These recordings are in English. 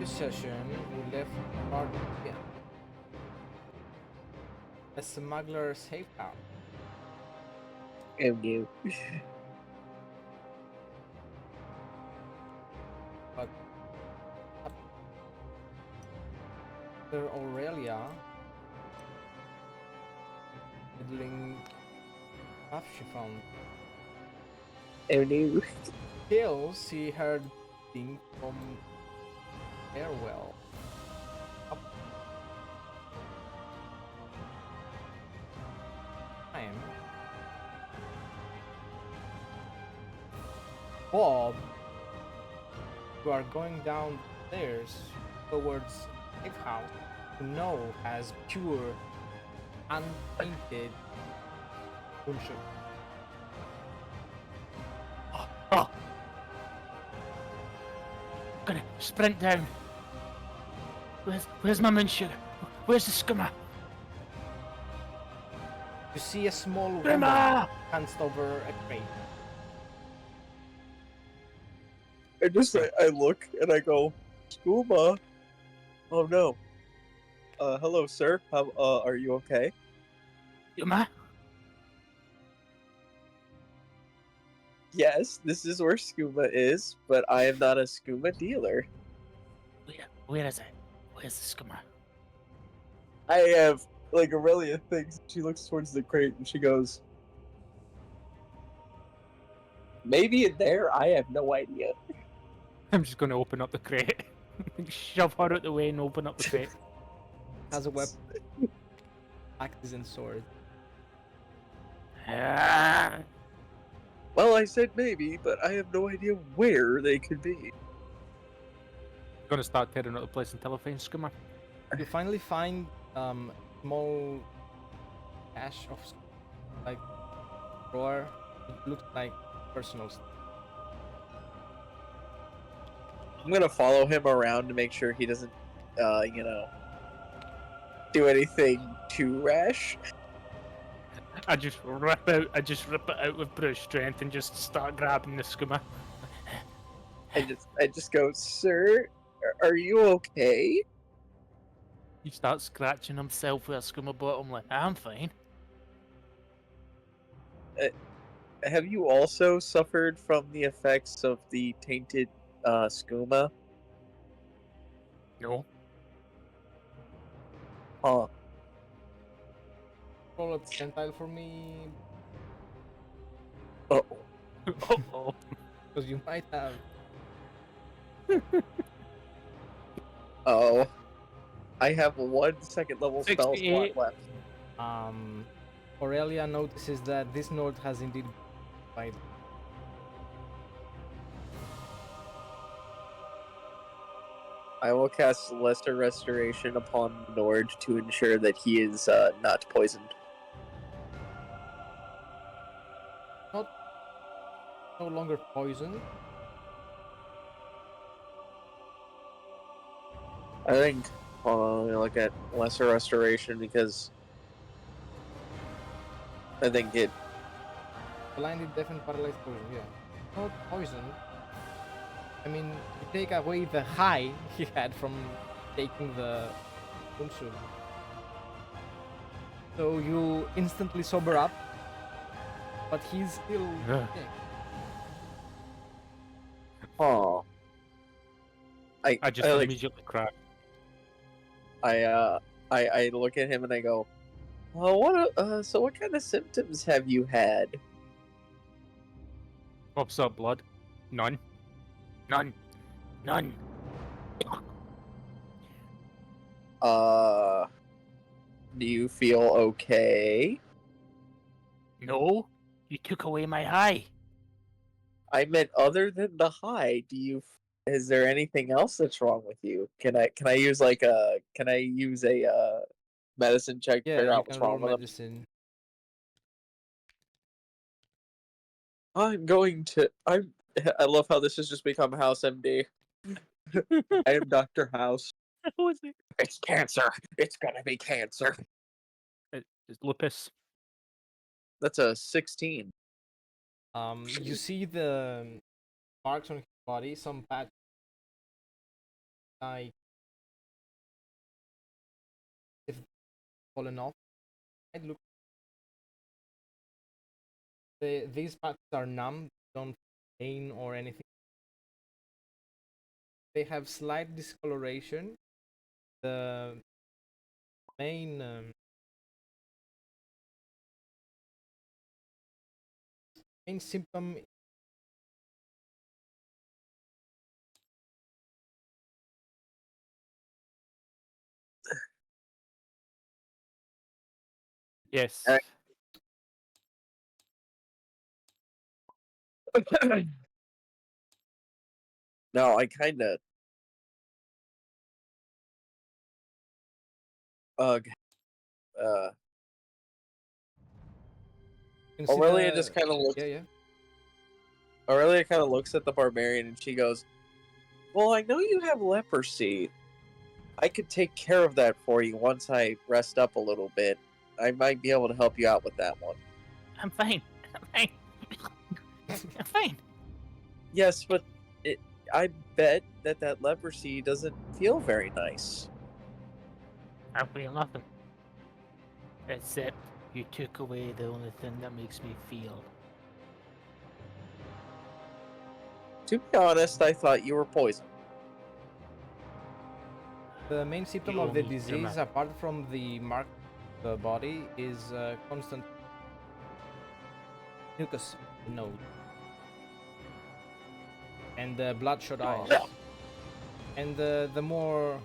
This session, we left part again. A smuggler safe house. Oh no. But after Aurelia fiddling stuff she found, Oh no. till she heard thing from airwell. Up time. Bob, you are going down the stairs towards safe house you know has pure, untainted bullshit. Oh! Gonna sprint down. Where's my moonshooter? Where's the skimmer? You see a small woman Skimmer! hunched over a crate. I look and I go, Scuba. Oh no. Hello, sir. How are you okay? Skimmer? Yes, this is where Scuba is, but I am not a Scuba dealer. Where is it? Where's the skimmer? I have like Aurelia thinks. She looks towards the crate and she goes, maybe in there. I have no idea. I'm just gonna open up the crate. Shove her out the way and open up the crate. Has a weapon. Axes and sword. Ah. Well, I said maybe, but I have no idea where they could be. Gonna start tearing out the place until I find skimmer. You finally find small cache of like drawer. It looks like personal stuff. I'm gonna follow him around to make sure he doesn't, do anything too rash. I just rip it out with brute strength and just start grabbing the skimmer. I just go, sir, are you okay? He starts scratching himself with a skimmer bottle. I'm like, I'm fine. Have you also suffered from the effects of the tainted skooma? No. Huh. Roll a percentile for me, Oh. Oh. because you might have. Oh. I have 1 second level spell slot 68. left. Aurelia notices that this node has indeed by I will cast Lesser Restoration upon Nord to ensure that he is not poisoned. no longer poisoned. I think. Hold on, let me look at Lesser Restoration because I think it. Blinded, deafened, paralyzed, poison. Yeah, not poisoned. I mean, you take away the high he had from taking the Unsur. So you instantly sober up, but he's still Yeah. sick. Oh. I just immediately cry. I look at him and I go, so what kind of symptoms have you had? Pops up blood. None. None. None. Do you feel okay? No. You took away my high. I meant other than the high, is there anything else that's wrong with you? Can I use a medicine check to Yeah, figure you out what's can roll wrong with him? medicine. I love how this has just become House MD. I am Dr. House. What was it? It's cancer. It's gonna be cancer. It's lupus. That's a 16. You see the marks on his body, some patch like if fallen off. It look these parts are numb, don't pain or anything. They have slight discoloration. The main main symptom Yes. Alright. No, I kind of. Ugh. you can see Aurelia the just kind of looks. yeah. Aurelia kind of looks at the barbarian and she goes, "Well, I know you have leprosy. I could take care of that for you once I rest up a little bit. I might be able to help you out with that one." I'm fine. I'm fine. I'm fine. Yes, but I bet that leprosy doesn't feel very nice. I feel nothing. Except you took away the only thing that makes me feel. To be honest, I thought you were poisoned. The main symptom You of the owe me disease, dinner. apart from the mark of the body, is constant mucus in the nose and bloodshot eyes. Oh. And the more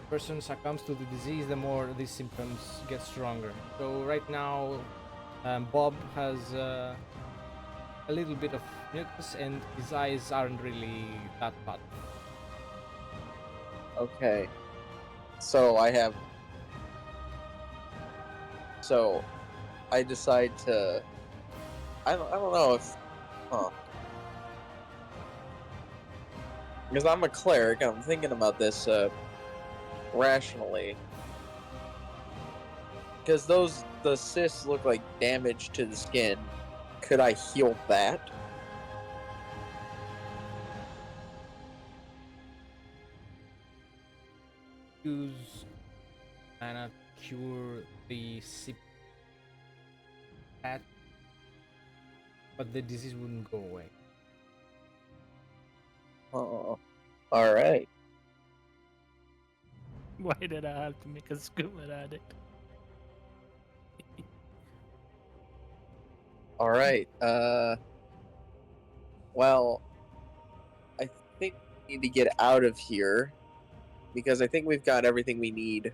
person succumbs to the disease, the more these symptoms get stronger. So right now, Bob has a little bit of mucus, and his eyes aren't really that bad. Okay. So I have. So I decide to. I don't know if. Huh. Because I'm a cleric and I'm thinking about this rationally. Because the cysts look like damage to the skin. Could I heal that? Use mana to cure the sick cat, but the disease wouldn't go away. Oh, all right. Why did I have to make a scuba at it? All right. Well, I think we need to get out of here because I think we've got everything we need.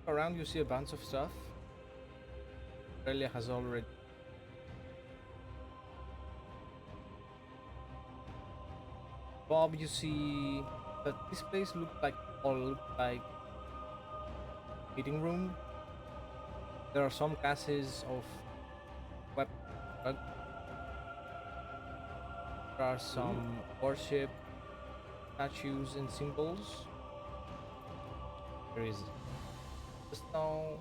Around you see a bunch of stuff. Aurelia has already. Bob, you see that this place looked like meeting room. There are some cases of weapons. There are some worship statues and symbols. There is a stone.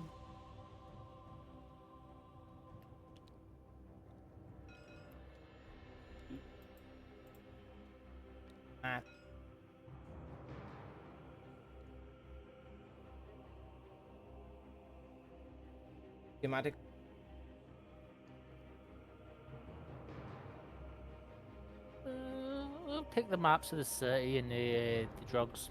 Mat. Thematic. We'll take the maps of the city and the drugs.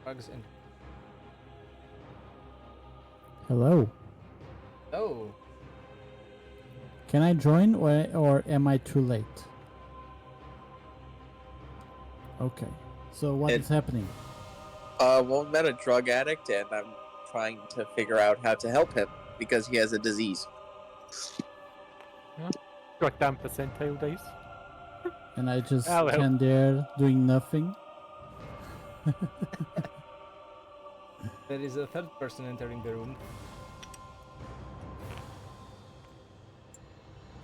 Drugs and Hello. oh, Can I join or am I too late? Okay. So what is happening? Well, we met a drug addict, and I'm trying to figure out how to help him because he has a disease. Goddamn percentile dice. And I just Oh, well. stand there doing nothing. there is a third person entering the room.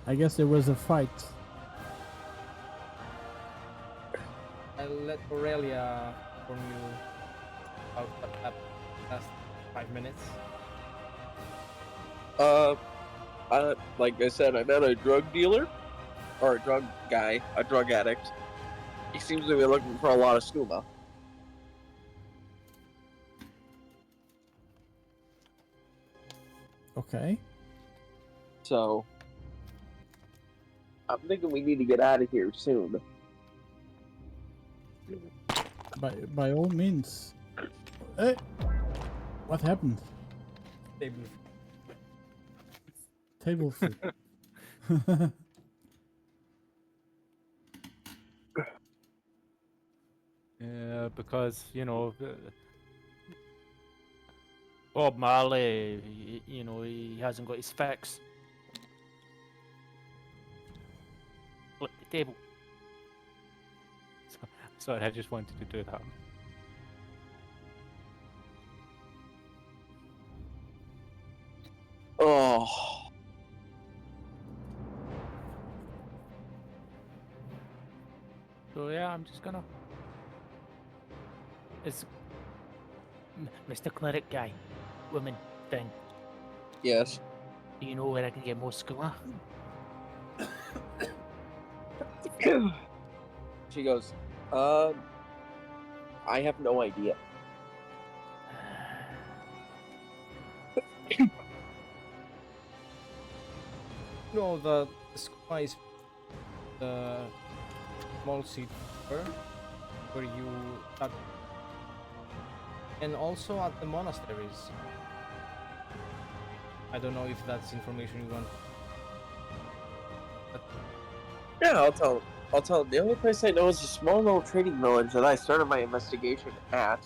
I guess there was a fight. I'll let Aurelia inform you about what happened last 5 minutes? Like I said, I met a drug dealer, or a drug guy, a drug addict. He seems to be looking for a lot of skooma. Okay. So, I'm thinking we need to get out of here soon. By all means. Eh, what happened? Table. Table flip. Yeah, because Bob Marley, he hasn't got his fix. Flip the table. Sorry, I just wanted to do that. Oh, So yeah, I'm just gonna. It's Mr. Cleric guy, woman thing. yes. Do you know where I can get more skooma? She goes, I have no idea. No, the skooma is the small seed where you cut, and also at the monasteries. I don't know if that's information you want. But Yeah, I'll tell him. I'll tell him. The only place I know is a small little trading village that I started my investigation at,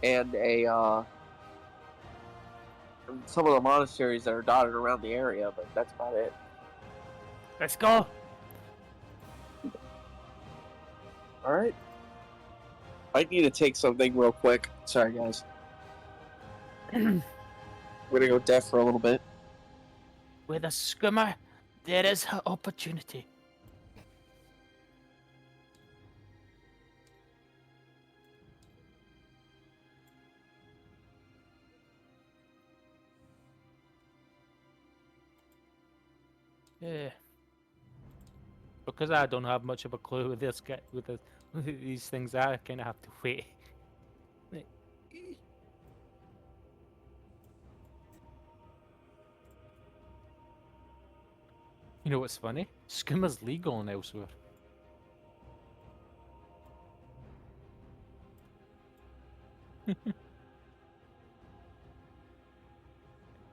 and some of the monasteries that are dotted around the area, but that's about it. Let's go. All right. I need to take something real quick. Sorry, guys. We're gonna go deaf for a little bit. With a skooma, there is opportunity. Yeah. Because I don't have much of a clue with this guy, with these things, I kind of have to wait. You know what's funny? Skimmer's legal in elsewhere.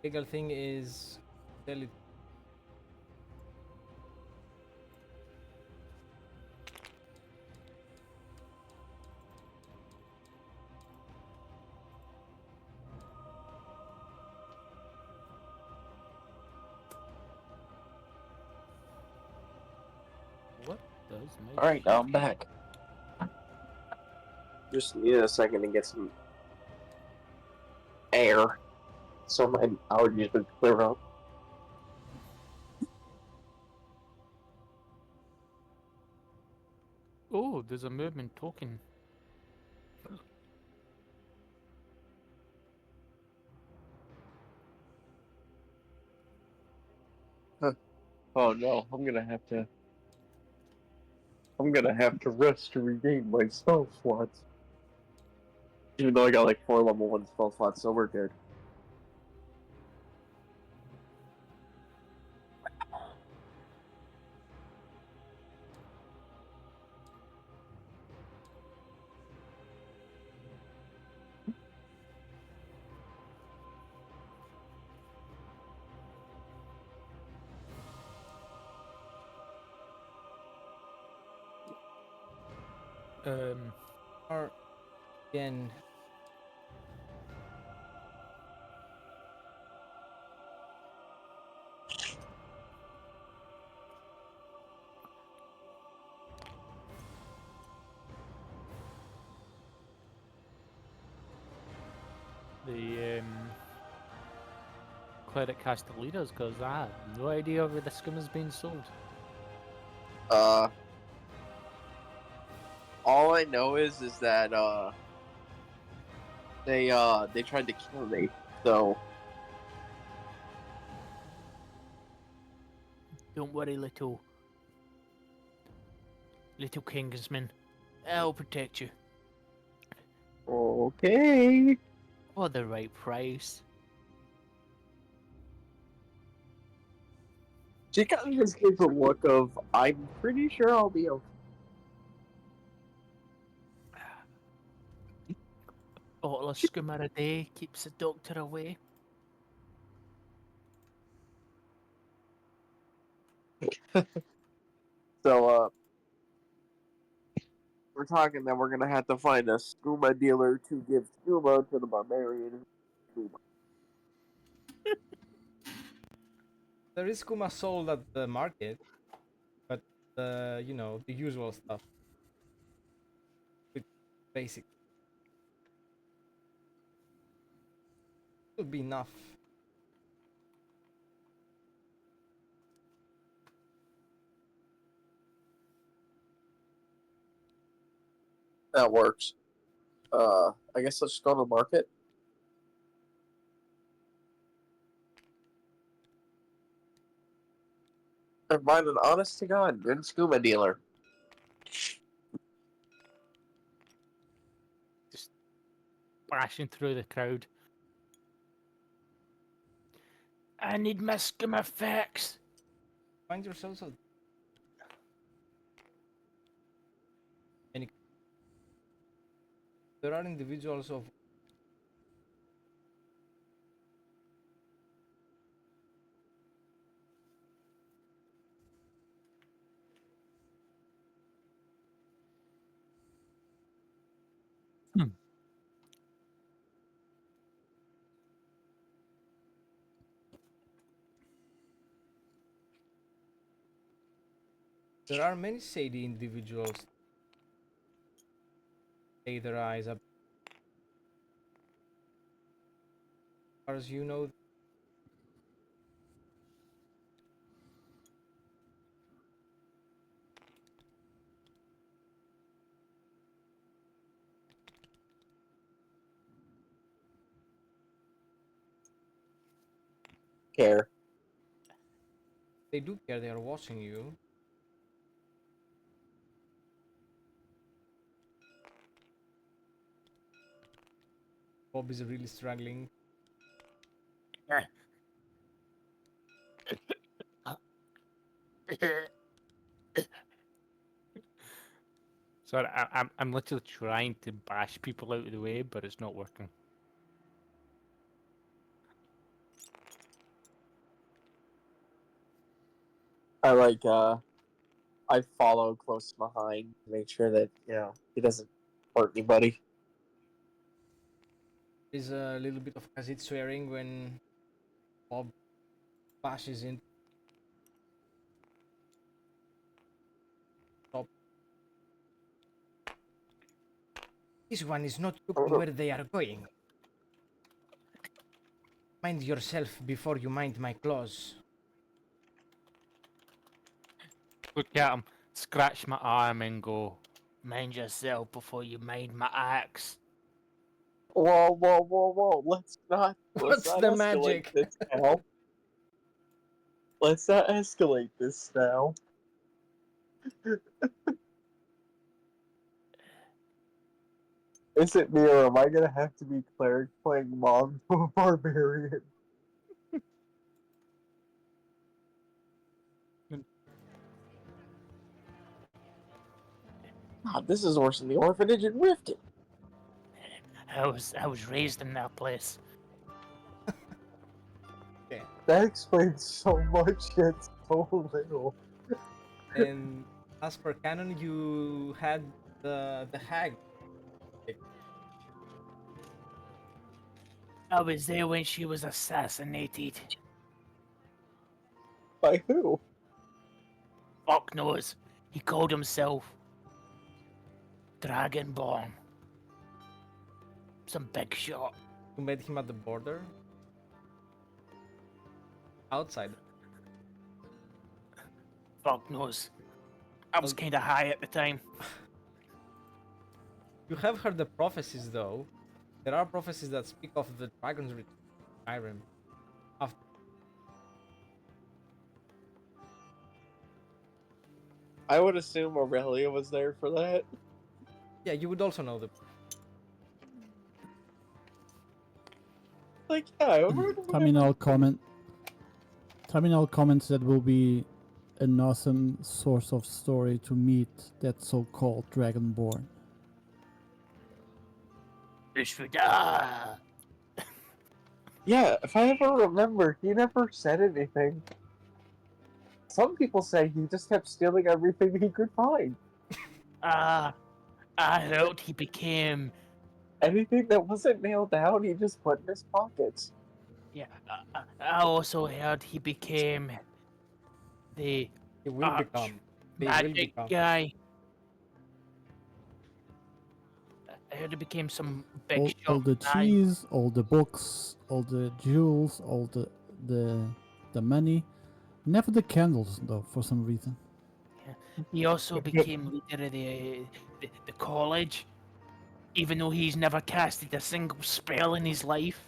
legal thing is tell it. What does my All right, now I'm sheet- back. Just need a second to get some air, so my allergies would clear up. Oh, there's a movement token. Oh no, I'm gonna have to rest to regain my spell slots. Even though I got like 4 level 1 spell slots, so we're good. Or again, The cleric has to lead us because I have no idea where the skim is being sold. All I know is that they tried to kill me. So Don't worry, little Kingsman. I'll protect you okay. for the right price. She kind of just gives a look of, I'm pretty sure I'll be okay. Bottle of skimmer a day keeps the doctor away. So we're talking that we're gonna have to find a scuba dealer to give scuba to the barbarian. Scuba. There is kuma sold at the market, but you know, the usual stuff with basic would be enough. That works. I guess let's go to the market and find an honest to God good scuba dealer. Just bashing through the crowd. I need my skimmer fix. Find yourselves a any. There are individuals of Hmm. there are many shady individuals. Pay their eyes up, as far as you know. Care. They do care. They are watching you. Bob is really struggling. Sorry, I'm literally trying to bash people out of the way, but it's not working. I follow close behind to make sure that, he doesn't hurt anybody. There's a little bit of Kazit swearing when Bob bashes in. Top. This one is not looking where they are going. Mind yourself before you mind my claws. Look at him, scratch my arm and go, mind yourself before you mind my axe. Whoa, whoa, whoa, whoa! Let's What's not the escalate magic? this now. Let's not escalate this now. Is it me or am I gonna have to be cleric playing mom to a barbarian? God, this is worse than the orphanage in Riften. I was raised in that place. Okay. That explains so much yet so little. And as per canon, you had the hag. I was there when she was assassinated. By who? Fuck knows. He called himself Dragonborn. Some big shot. You met him at the border. Outside. Fuck knows. I was Oh. kinda high at the time. You have heard the prophecies, though. There are prophecies that speak of the dragon's return to Skyrim. After. I would assume Aurelia was there for that. Yeah, you would also know the. Like, yeah, I heard Terminal comment. Terminal comments that will be an awesome source of story to meet that so-called Dragonborn. Yeah, if I ever remember, he never said anything. Some people say he just kept stealing everything he could find. I heard he became. Anything that wasn't nailed down, he just put in his pockets. Yeah, I also heard he became the They will arch become. They will magic become. guy. I heard he became some big All shot the guy. cheese, all the books, all the jewels, all the money. Never the candles though, for some reason. He also became leader of the college, even though he's never casted a single spell in his life.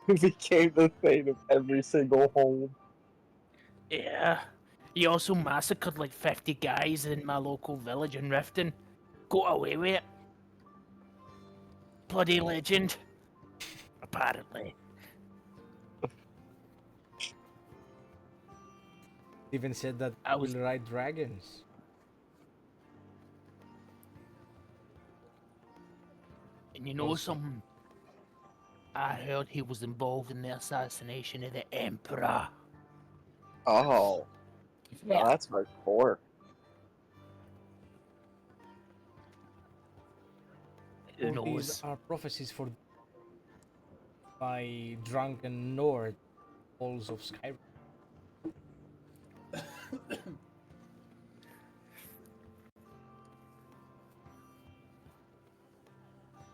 He became the fate of every single home. Yeah. He also massacred like 50 guys in my local village in Riften. Got away with it. Bloody legend. Apparently. Even said that I he was- will ride dragons. And you know Also- something? I heard he was involved in the assassination of the Emperor. Oh, yeah, that's hardcore. Who All these knows? are prophecies for by drunken Nord halls of Skyrim.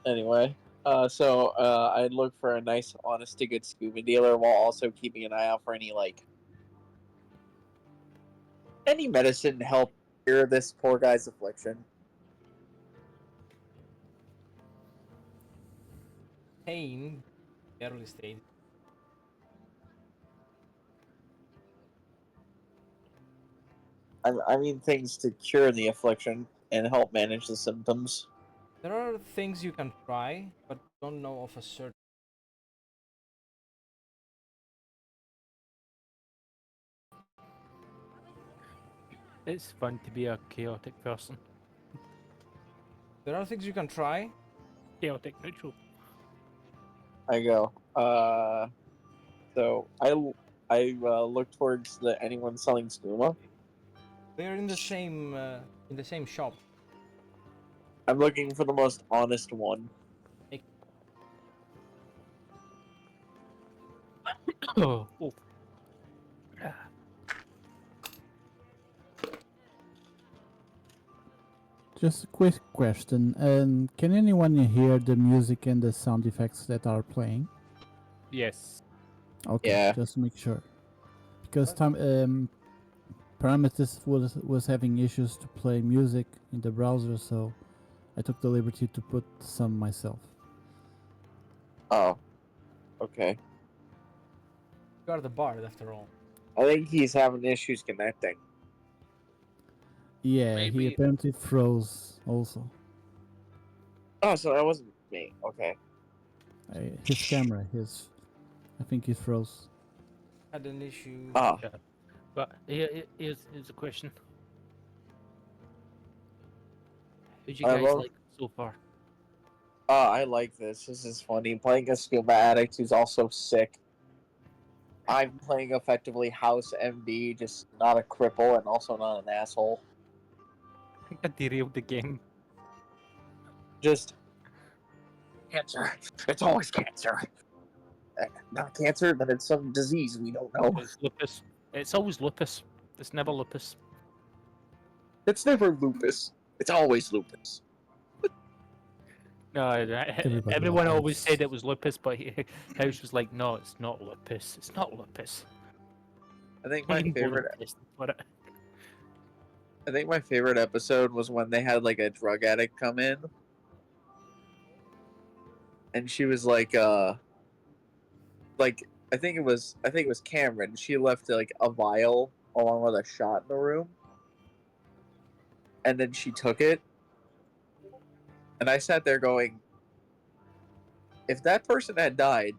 Anyway, I'd look for a nice, honest to good scuba dealer while also keeping an eye out for any medicine to help cure this poor guy's affliction. Pain, early stage. I mean things to cure the affliction and help manage the symptoms. There are things you can try, but don't know of a certain. It's fun to be a chaotic person. There are things you can try. Chaotic neutral. I go. So I look towards anyone selling skooma. They're in the same shop. I'm looking for the most honest one. Oh. Just a quick question. Can anyone hear the music and the sound effects that are playing? Yes. Okay, Yeah. just to make sure. Because Parameters was having issues to play music in the browser, so I took the liberty to put some myself. Oh. Okay. You are the bard after all. I think he's having issues connecting. Yeah, he Maybe- apparently froze also. Oh, so that wasn't me. Okay. His camera, I think he froze. Had an issue. Ah. But here's a question. Who'd you I guys love- like so far? I like this. This is funny. Playing a scuba addict who's also sick. I'm playing effectively House MD, just not a cripple and also not an asshole. I think I derailed the game. Just cancer. It's always cancer. Not cancer, then it's some disease we don't know. It's lupus. It's always lupus. It's never lupus. It's never lupus. It's always lupus. No, Everybody everyone always loves- said it was lupus, but House was like, no, it's not lupus. It's not lupus. I think We my can go and favorite test it for it. I think my favorite episode was when they had like a drug addict come in and she was like I think it was Cameron. She left like a vial along with a shot in the room, and then she took it. And I sat there going, if that person had died,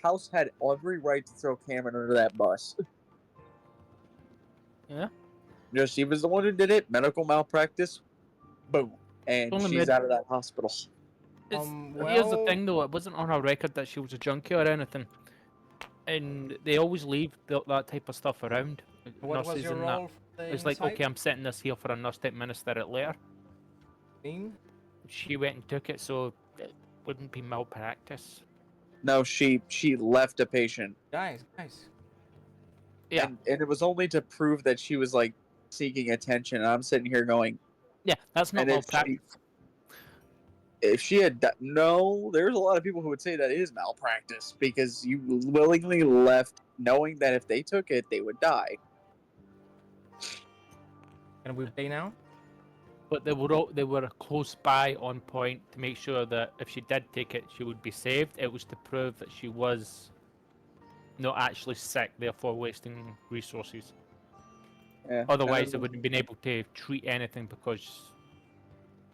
House had every right to throw Cameron under that bus. Yeah. Just she was the one who did it. Medical malpractice. Boom. And Only she's made- out of that hospital. Here's the Well, thing, though. It wasn't on her record that she was a junkie or anything, and they always leave that type of stuff around. what was Nurses your and that. role for the It's like, inside okay, I'm setting this here for a nurse to administer it later. team? She went and took it, so it wouldn't be malpractice. No, she left a patient. Guys, Yeah, And it was only to prove that she was like seeking attention. And I'm sitting here going, yeah, that's not and malpractice. if she had no, there's a lot of people who would say that is malpractice because you willingly left knowing that if they took it, they would die. can we play now? But they were close by on point to make sure that if she did take it, she would be saved. It was to prove that she was not actually sick, therefore wasting resources. Yeah. Otherwise, they wouldn't have been able to treat anything because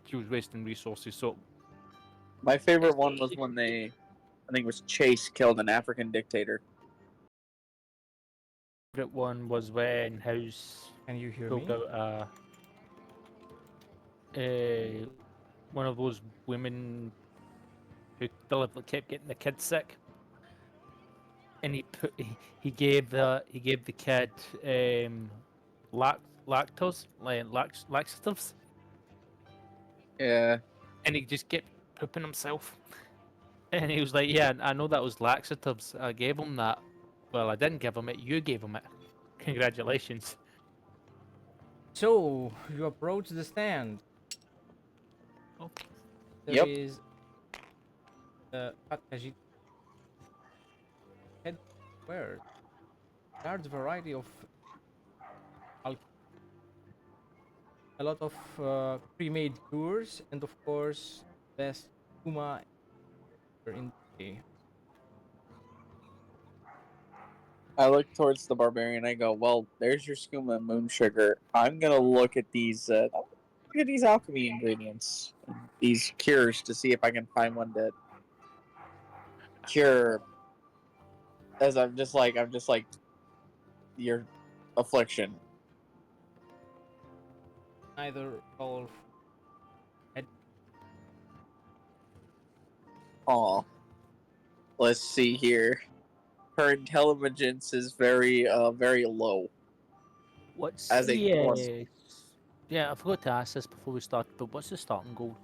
she was wasting resources. So My favorite one was when I think it was Chase killed an African dictator. favorite one was when House Can you hear me? pulled out one of those women who kept getting the kid sick, and he gave the kid lactose laxatives, Yeah. and he just kept pooping himself. And he was like, "Yeah, I know that was laxatives. I gave him that. Well, I didn't give him it. You gave him it. Congratulations." So you approach the stand. Oh. There Yep. is Kajit headwear. Large variety of a lot of pre-made tours, and of course best Kuma in the I look towards the barbarian. I go, well, there's your skooma and moon sugar. I'm gonna look at these. Look at these alchemy ingredients, these cures, to see if I can find one to cure. As I'm just like your affliction. either all Aw. Let's see here. Her intelligence is very low. What's As a plus. Yeah, I forgot to ask this before we started, but what's the starting goal?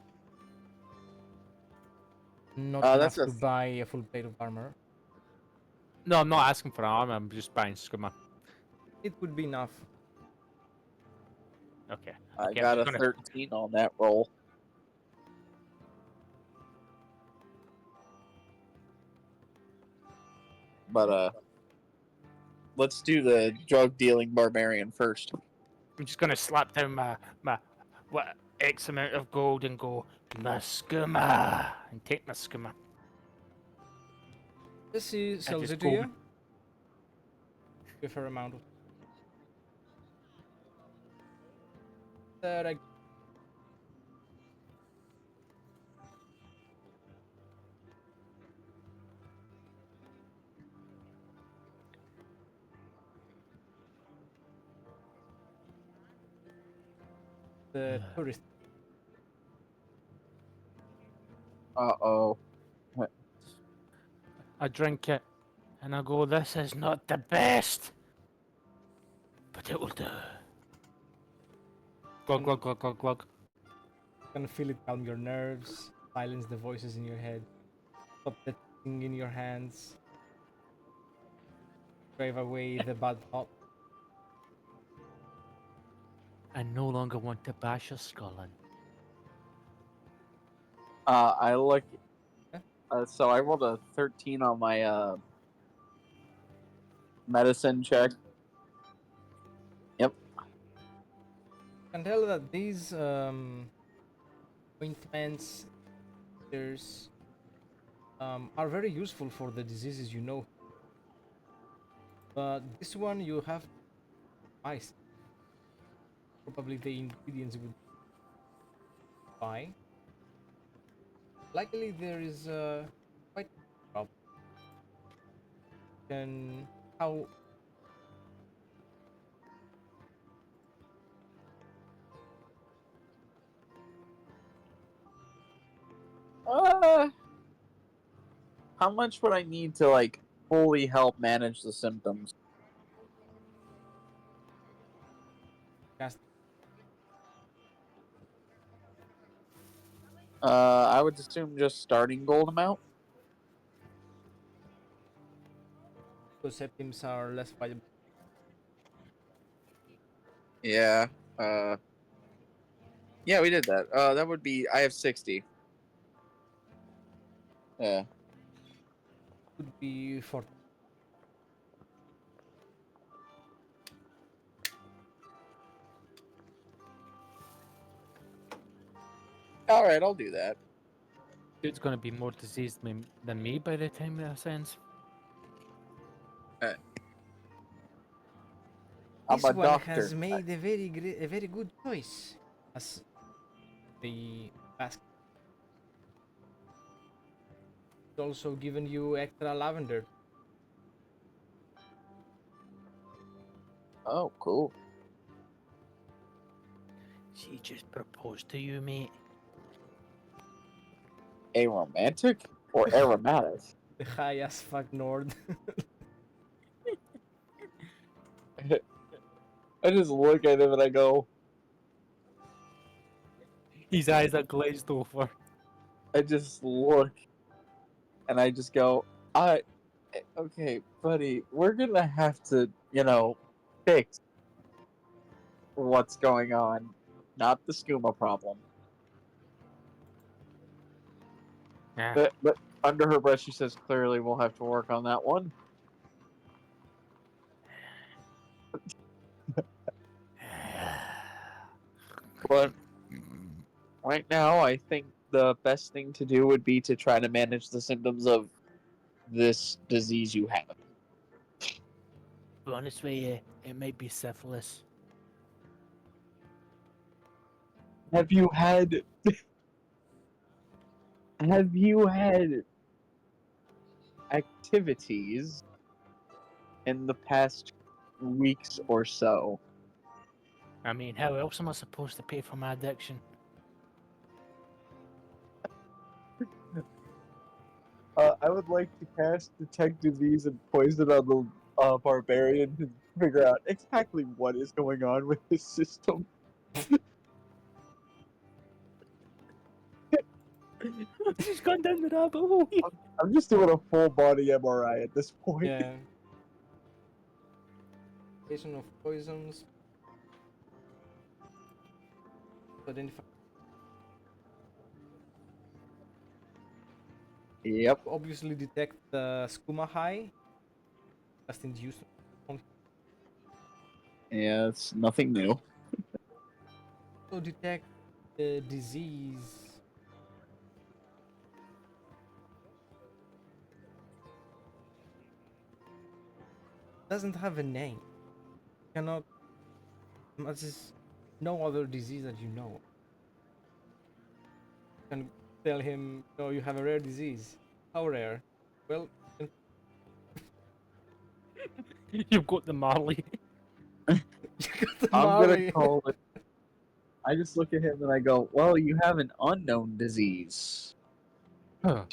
not That's enough a to buy a full plate of armor. No, I'm not asking for armor. I'm just buying skooma. It would be enough. Okay. I Okay, got I'm a gonna- 13 on that roll. But let's do the drug dealing barbarian first. I'm just gonna slap down my what X amount of gold and go my skooma and take my skooma. Yes, he sells just it to go- you. Give her amount of that I the tourist. Uh-oh. I drink it and I go, this is not the best, but it will do. Glug glug glug glug glug. Can feel it calm your nerves, silence the voices in your head, stop the thing in your hands, drive away the bad thought. I no longer want to bash your skull in. I look. Yeah. So I rolled a 13 on my medicine check. Yep. Can tell that these ointments, there's are very useful for the diseases you know. But this one you have ice. Probably the ingredients would buy. Likely there is quite a problem. And how Uh, how much would I need to like fully help manage the symptoms? cast I would assume just starting gold amount. those symptoms are less valuable? Yeah. Uh, yeah, we did that. That would be. I have 60. Yeah. Could be for All right, I'll do that. Dude's gonna be more diseased than me by the time that ends. I'm this a one doctor. has made a very good choice as the basket. Also given you extra lavender. Oh, cool. She just proposed to you, mate. Aromantic or aromatic? The high as fuck Nord. I just look at him and I go. His eyes are glazed over. I just look and I just go. I. Okay, buddy, we're gonna have to, fix what's going on, not the skooma problem. Yeah. But under her breath, she says, "Clearly, we'll have to work on that one." But right now, I think the best thing to do would be to try to manage the symptoms of this disease you have. be honest with you, it might be syphilis. Have you had? Have you had activities in the past weeks or so? I mean, how else am I supposed to pay for my addiction? I would like to cast Detect Disease and Poison on the barbarian to figure out exactly what is going on with his system. She's gone down the rabbit hole. I'm just doing a full body MRI at this point. Yeah. Patient of poisons. Identify. Yep. Obviously detect the skooma high. Just induced. Yeah, it's nothing new. So detect the disease. Doesn't have a name. Cannot. This is no other disease that you know. You can tell him, "No, you have a rare disease." How rare? Well, You've got the Marley. you got the I'm gonna Mali. call it. I just look at him and I go, "Well, you have an unknown disease." Huh.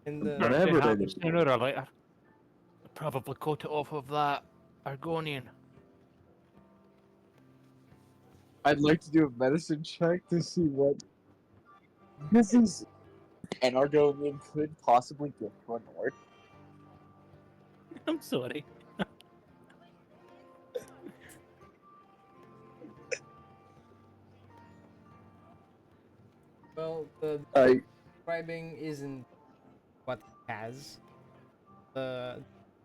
And Whatever it happen is. sooner or later. Probably caught it off of that Argonian. I'd like to do a medicine check to see what this is. An Argonian could possibly give to a Nord. I'm sorry. well, the I describing isn't what it has. The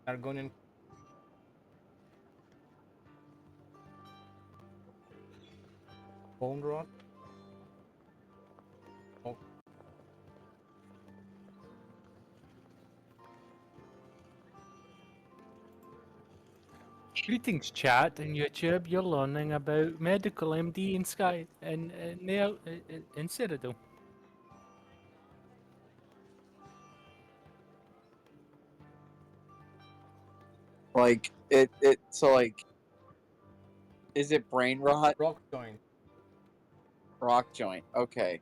Argonian bone rot. Oh, Greetings, chat and YouTube. You're learning about medical MD in Sky and now in Cyrodiil. Like so like, is it brain rot? Rock joint. Rock joint. Okay.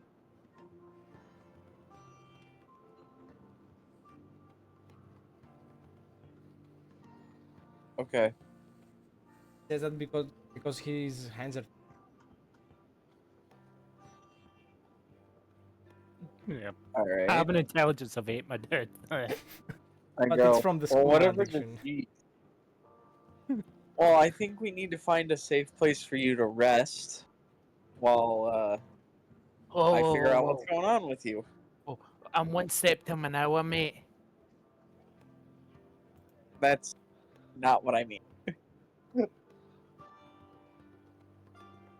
Okay. Says that because his hands are. Yeah. All I right. have an intelligence of 8, my dude. I But go. it's from the Well, skooma whatever addiction. disease. Well, I think we need to find a safe place for you to rest while I figure out what's going on with you. Oh, I'm 1 septum an hour, mate. That's not what I mean.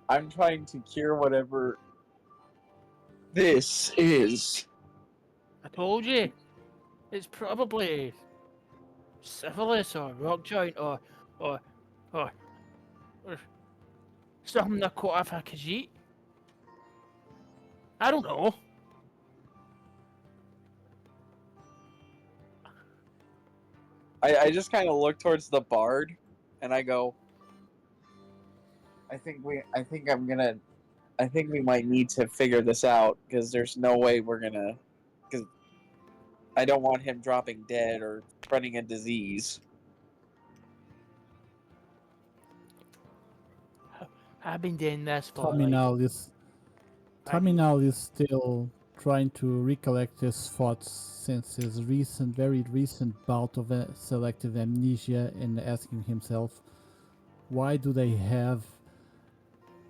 I'm trying to cure whatever this is. I told you. It's probably syphilis or rock joint or, or something I caught off a Khajiit. I don't know. I just kind of look towards the bard, and I go. I think we might need to figure this out because there's no way we're gonna. Because I don't want him dropping dead or spreading a disease. I've been doing this for Tommy like now is still trying to recollect his thoughts since his very recent bout of selective amnesia, and asking himself, why do they have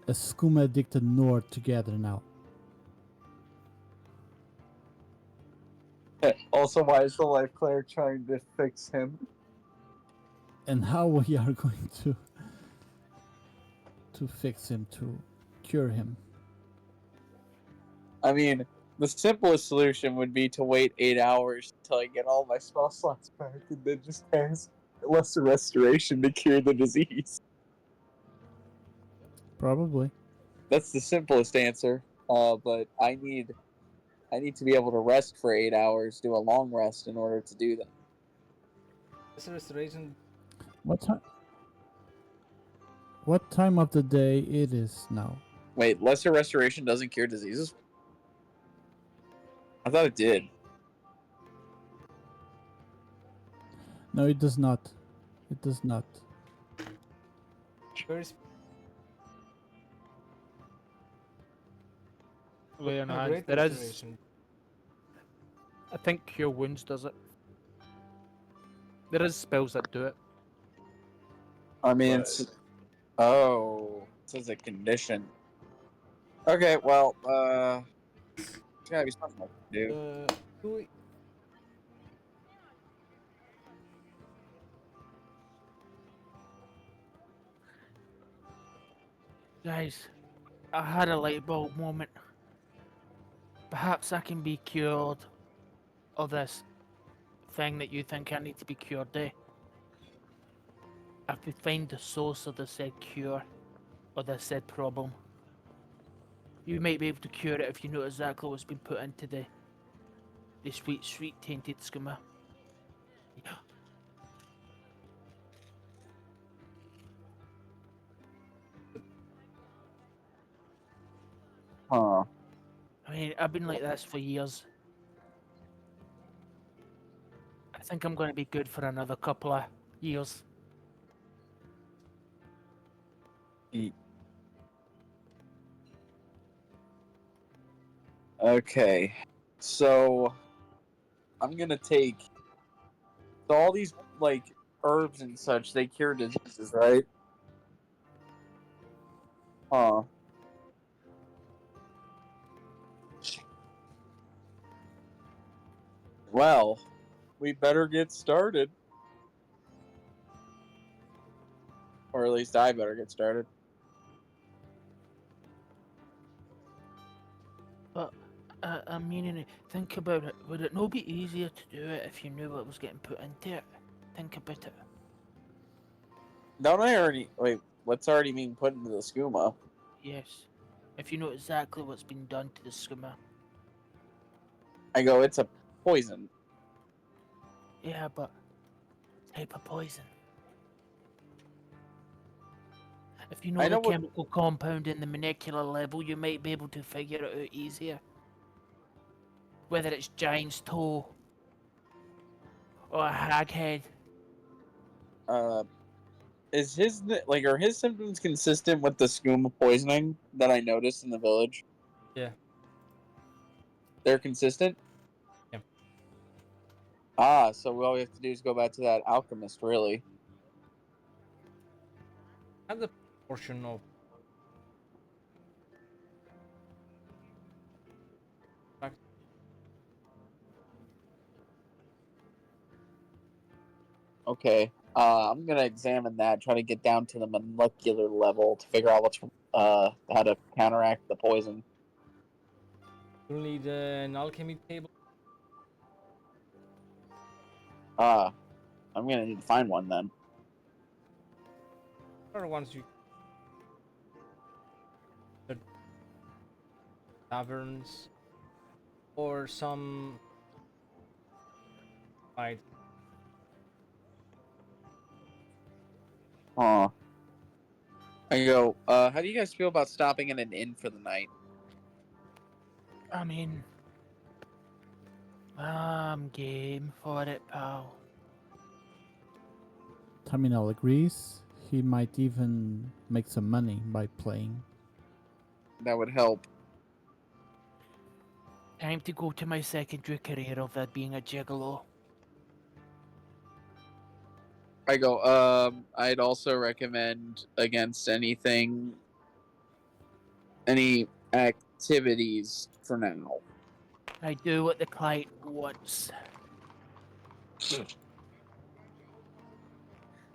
a skooma addicted Nord together now? Also, why is the life cleric trying to fix him? And how we are going to fix him, to cure him. I mean, the simplest solution would be to wait 8 hours until I get all my spell slots back and then just cast lesser restoration to cure the disease. Probably. That's the simplest answer. But I need to be able to rest for 8 hours, do a long rest in order to do that. This restoration. What time of the day it is now? Wait, lesser restoration doesn't cure diseases? I thought it did. No, it does not. It does not. First, lay on no, hands. great There is, restoration. I think Cure Wounds does it. There is spells that do it. I mean, it's a condition. Okay, well, there's gotta be something I can do. Do we, Guys, I had a light bulb moment. Perhaps I can be cured of this thing that you think I need to be cured of. If we find the source of the said cure or the said problem, you might be able to cure it if you know exactly what's been put into the sweet tainted skooma. Huh. I mean, I've been like this for years. I think I'm going to be good for another couple of years. Okay, so I'm gonna take all these like herbs and such. They cure diseases, right? Huh. Well, we better get started, or at least I better get started. But, I mean, think about it. Would it not be easier to do it if you knew what was getting put into it? Think about it. Don't I already wait? What's already being put into the skooma? Yes. If you know exactly what's been done to the skimmer. I go, it's a poison. Yeah, but type of poison. If you know I the know what. chemical compound in the molecular level, you might be able to figure it out easier. Whether it's giant's toe or a haghead. Uh, is his like are his symptoms consistent with the skooma poisoning that I noticed in the village? Yeah. They're consistent. Yeah. Ah, so all we have to do is go back to that alchemist, really. Have the portion of fact- Okay. I'm gonna examine that, try to get down to the molecular level to figure out what's how to counteract the poison. you'll need an alchemy table Ah, I'm gonna need to find one then. or once you the taverns or some fight. Huh. I go, how do you guys feel about stopping in an inn for the night? I mean, I'm game for it, pal. Terminal agrees. He might even make some money by playing. That would help. Time to go to my secondary career of that being a gigolo. I go, I'd also recommend against any activities for now. I do what the client wants.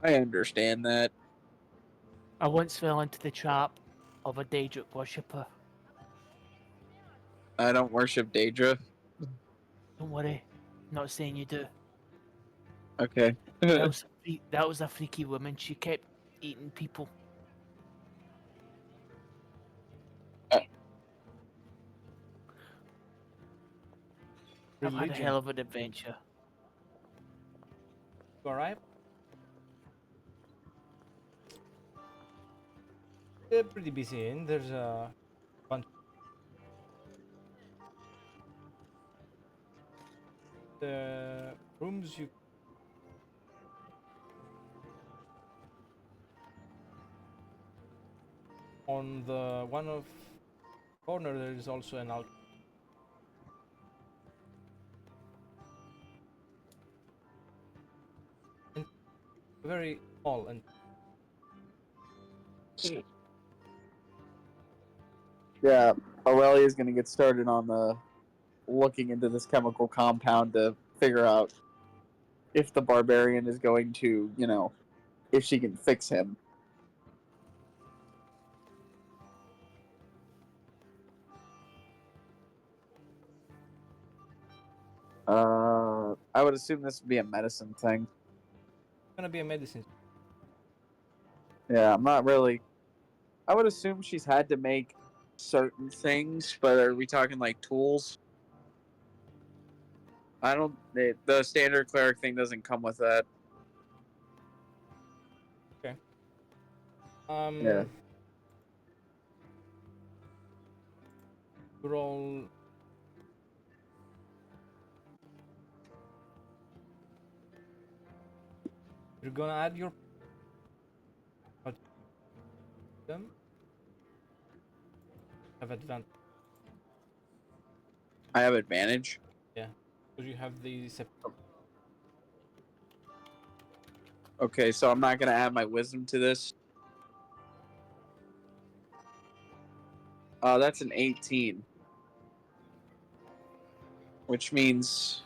I understand that. I once fell into the trap of a Daedric worshipper. I don't worship Daedra. Don't worry, not saying you do. Okay. That was a freaky woman. She kept eating people. I've had a Religion. hell of an adventure. You arrive. They're pretty busy inn. There's a bunch of rooms you on the one of corner there is also an alcove. And very small and Yeah, Aurelia's gonna get started on the looking into this chemical compound to figure out if the barbarian is going to, if she can fix him. I would assume this would be a medicine thing. gonna be a medicine. Yeah, I'm not really. I would assume she's had to make certain things, but are we talking like tools? I don't. The standard cleric thing doesn't come with that. Okay. Yeah. Roll. You're gonna add your them have advantage. I have advantage. Yeah, because you have the Okay, so I'm not gonna add my wisdom to this. That's an 18, which means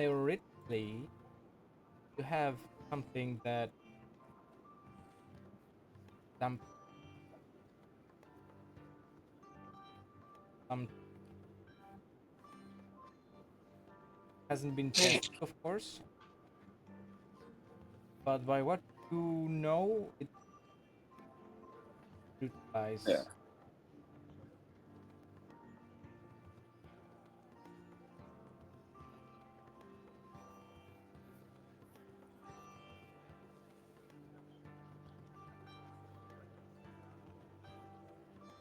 theoretically you have something that some some hasn't been tested, of course, but by what you know, it utilize. Yeah.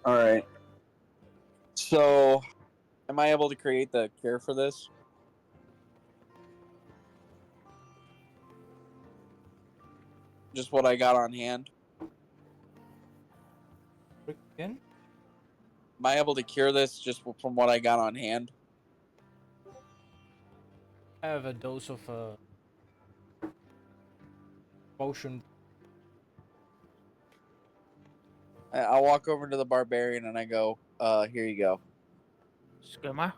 All right. So, am I able to create the cure for this? Just what I got on hand. Again? Am I able to cure this just from what I got on hand? I have a dose of potion. I'll walk over to the barbarian and I go, here you go. Skimmer.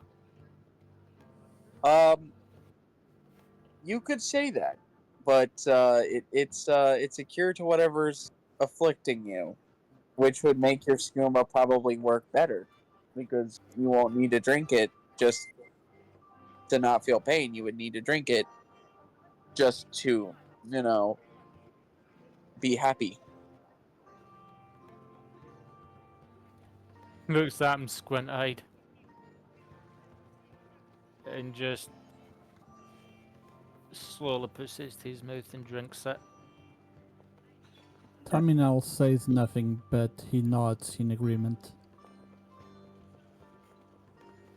You could say that, but it's a cure to whatever's afflicting you, which would make your skooma probably work better, because you won't need to drink it just to not feel pain. You would need to drink it just to, be happy. Looks at him squint-eyed. And just slowly puts it to his mouth and drinks it. Terminal says nothing, but he nods in agreement.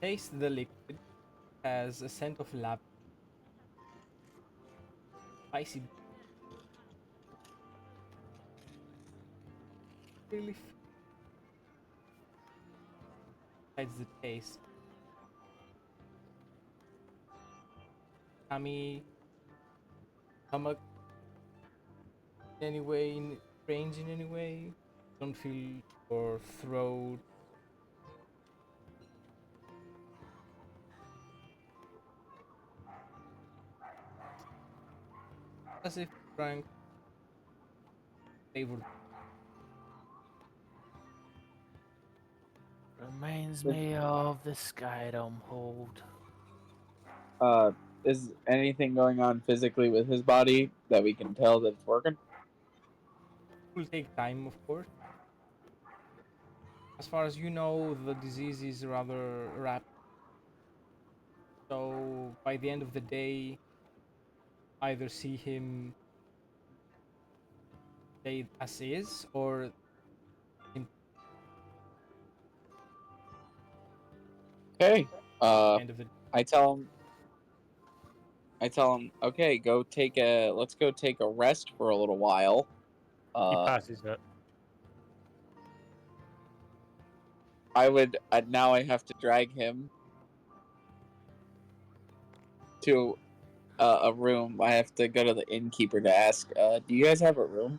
Taste the liquid. Has a scent of lab. Spicy. Really. Besides the taste. Tummy. Stomach. In any way, strange in any way. Don't feel your throat. As if drank flavored. Reminds me of the Skyrim hold. Is anything going on physically with his body that we can tell that it's working? Will take time, of course. As far as you know, the disease is rather rapid. So by the end of the day, either see him stay as is, or in Okay. the end of the I tell him. Okay, let's go take a rest for a little while. He passes it. Now I have to drag him to a room. I have to go to the innkeeper to ask, do you guys have a room?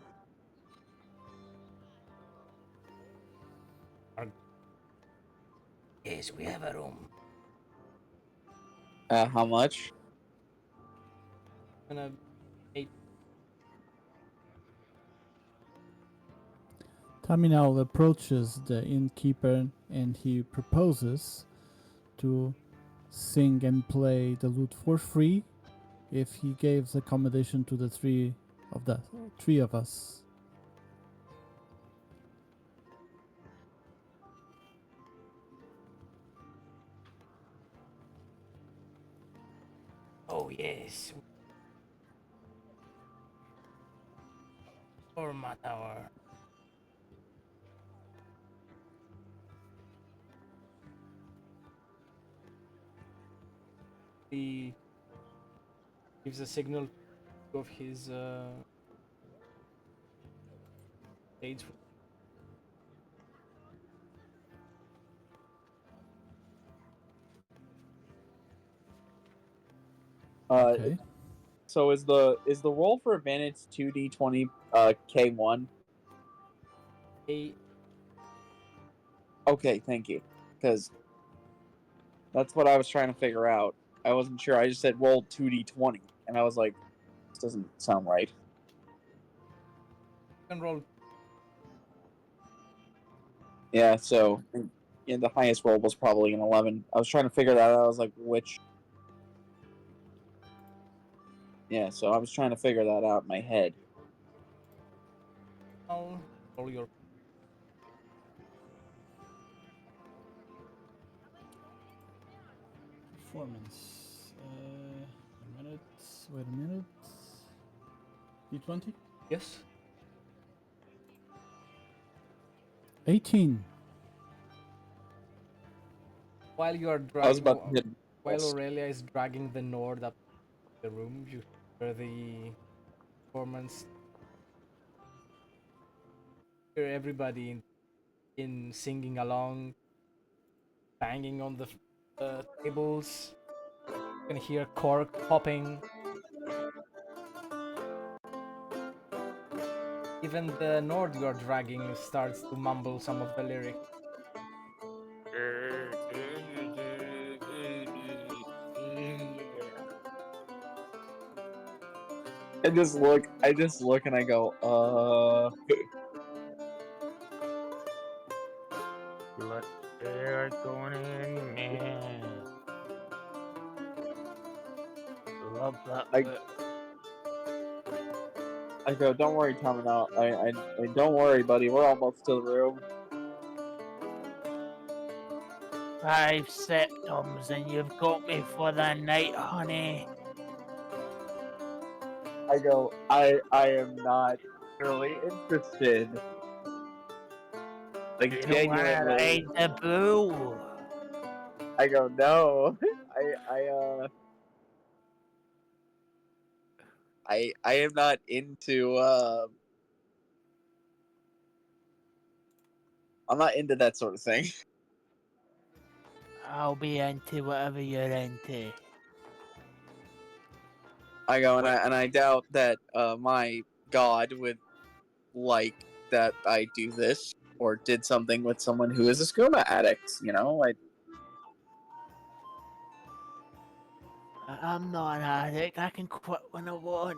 Yes, we have a room. How much? Gonna eight. Terminal approaches the innkeeper and he proposes to sing and play the lute for free if he gives accommodation to the three of us. Oh yes. Format our. He gives a signal of his stage. Okay. So is the roll for advantage 2d20 K1? Hey, Okay, thank you. Because that's what I was trying to figure out. I wasn't sure. I just said roll 2d20 and I was like, this doesn't sound right. can roll. Yeah, so yeah, the highest roll was probably an 11. I was trying to figure that out. I was like, which? Yeah, so I was trying to figure that out in my head. I'll roll your. Performance. A minute. Wait a minute. D20. Yes. 18. While you are I was dragging, about to hit. while Aurelia is dragging the Nord up the room, you hear the performance. Hear everybody in singing along, banging on the tables. You can hear cork popping. Even the Nord you are dragging starts to mumble some of the lyrics. I just look and I go, Blood air going in, man. Love that I- bit. I go, don't worry, Tamino. I don't worry, buddy. We're almost to the room. 5 septums and you've got me for the night, honey. I go, I am not really interested. Like You don't wanna genuinely. ride the bull. I go, no. I am not into I'm not into that sort of thing. I'll be into whatever you're into. I go What? and I doubt that my god would like that I do this or did something with someone who is a skooma addict, you know? I'm not an addict. I can quit when I want.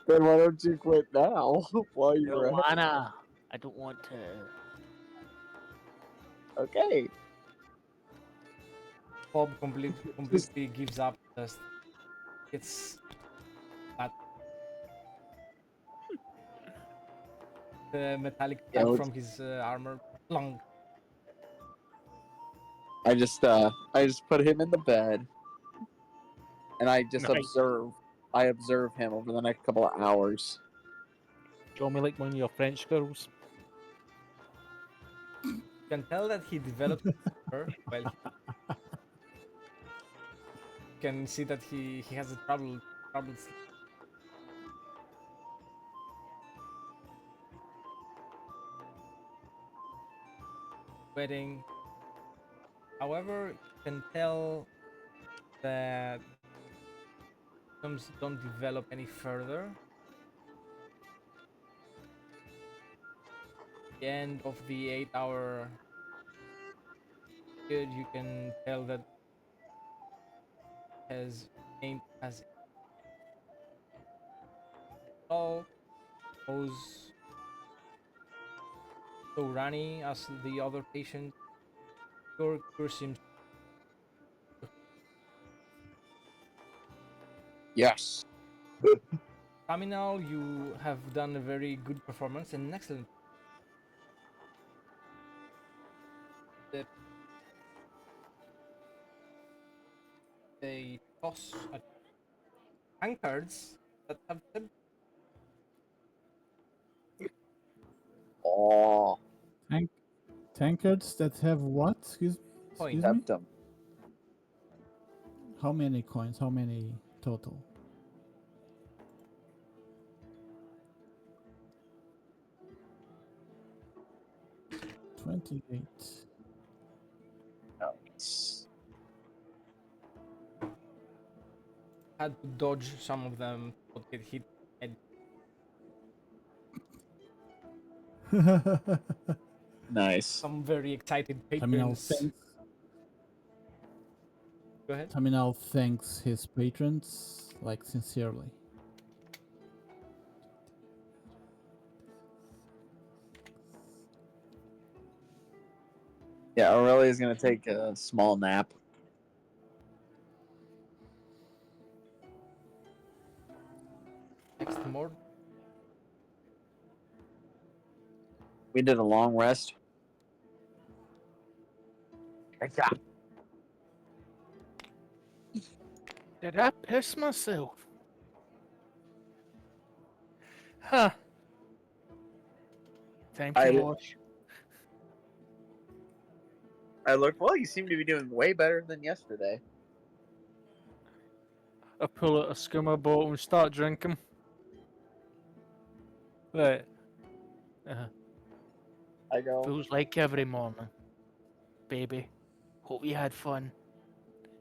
Then why don't you quit now while I you're don't at wanna. I don't want to. okay. Bob completely gives up. Just it's that the metallic Yeah, plug from his armor. Plunk. I just put him in the bed and I just Nice. observe him over the next couple of hours. Draw me like one of your French girls. You can tell that he developed her. Well, you can see that he has a trouble sweating. However, you can tell that symptoms don't develop any further. The end of the 8-hour period, you can tell that his pain has all goes so runny as the other patient. Your cure seems. Yes. Terminal, you have done a very good performance and an excellent. The, they toss at tankards that have Oh, Tankards that have what? point. Excuse me? septum. How many coins? How many total? $28. Nice. Had to dodge some of them, but get hit. And Nice. some very excited Terminal patrons. thanks. Go ahead. Terminal thanks his patrons, like sincerely. Yeah, Aurelia's gonna take a small nap. Next more We did a long rest. Did I piss myself? Huh. Time to I wash. looked. Well, you seem to be doing way better than yesterday. I pull out a skimmer bottle and start drinking. Right. I go. Feels like every morning. Baby. Hope you had fun.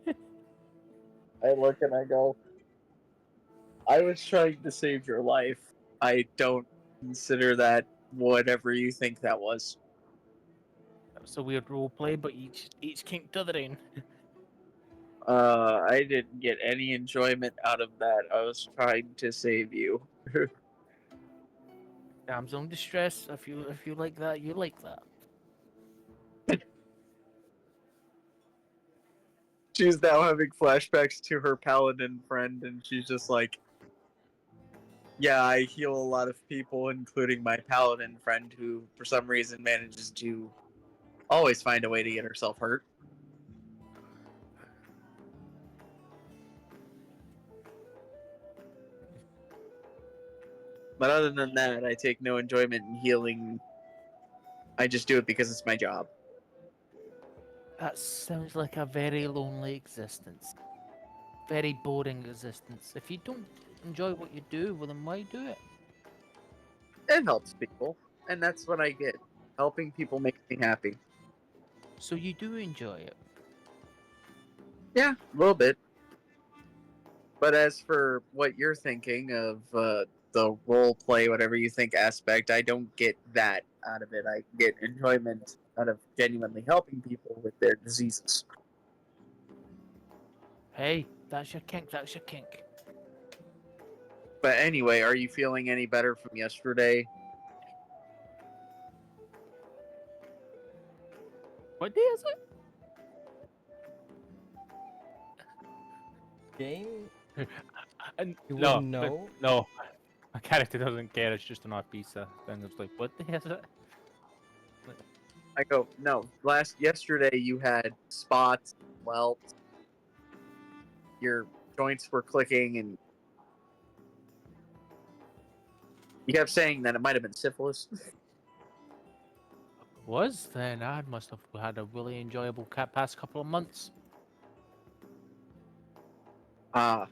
I look and I go. I was trying to save your life. I don't consider that whatever you think that was. That's a weird role play, but each kink to their own. I didn't get any enjoyment out of that. I was trying to save you. Damsel in distress. If you like that, you like that. She's now having flashbacks to her paladin friend, and she's just like, yeah, I heal a lot of people, including my paladin friend, who for some reason manages to always find a way to get herself hurt. But other than that, I take no enjoyment in healing. I just do it because it's my job. That sounds like a very lonely existence. Very boring existence. If you don't enjoy what you do, well then why do it? It helps people, and that's what I get. Helping people makes me happy. So you do enjoy it. Yeah, a little bit. But as for what you're thinking of the role play, whatever you think aspect, I don't get that out of it. I get enjoyment out of genuinely helping people with their diseases. Hey, that's your kink, that's your kink. But anyway, are you feeling any better from yesterday? What day is it? Game? And You no, wouldn't know? no. My character doesn't care, it's just an art pizza thing. It's like, what day is it? I go, no. Yesterday you had spots, welts, your joints were clicking, and you kept saying that it might have been syphilis. Was then I must have had a really enjoyable past couple of months. Ah,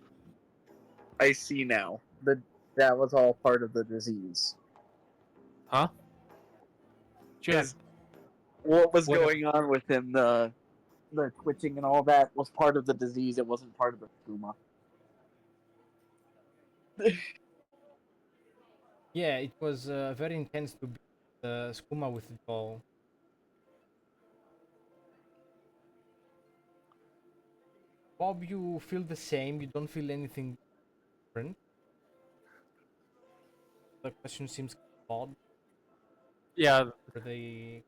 I see now. That was all part of the disease. Huh? Just What was what if going on with him, the twitching and all that was part of the disease. It wasn't part of the tumor. Yeah, it was very intense to be the skooma withdrawal. Bob, you feel the same. You don't feel anything different. The question seems odd. yeah, For the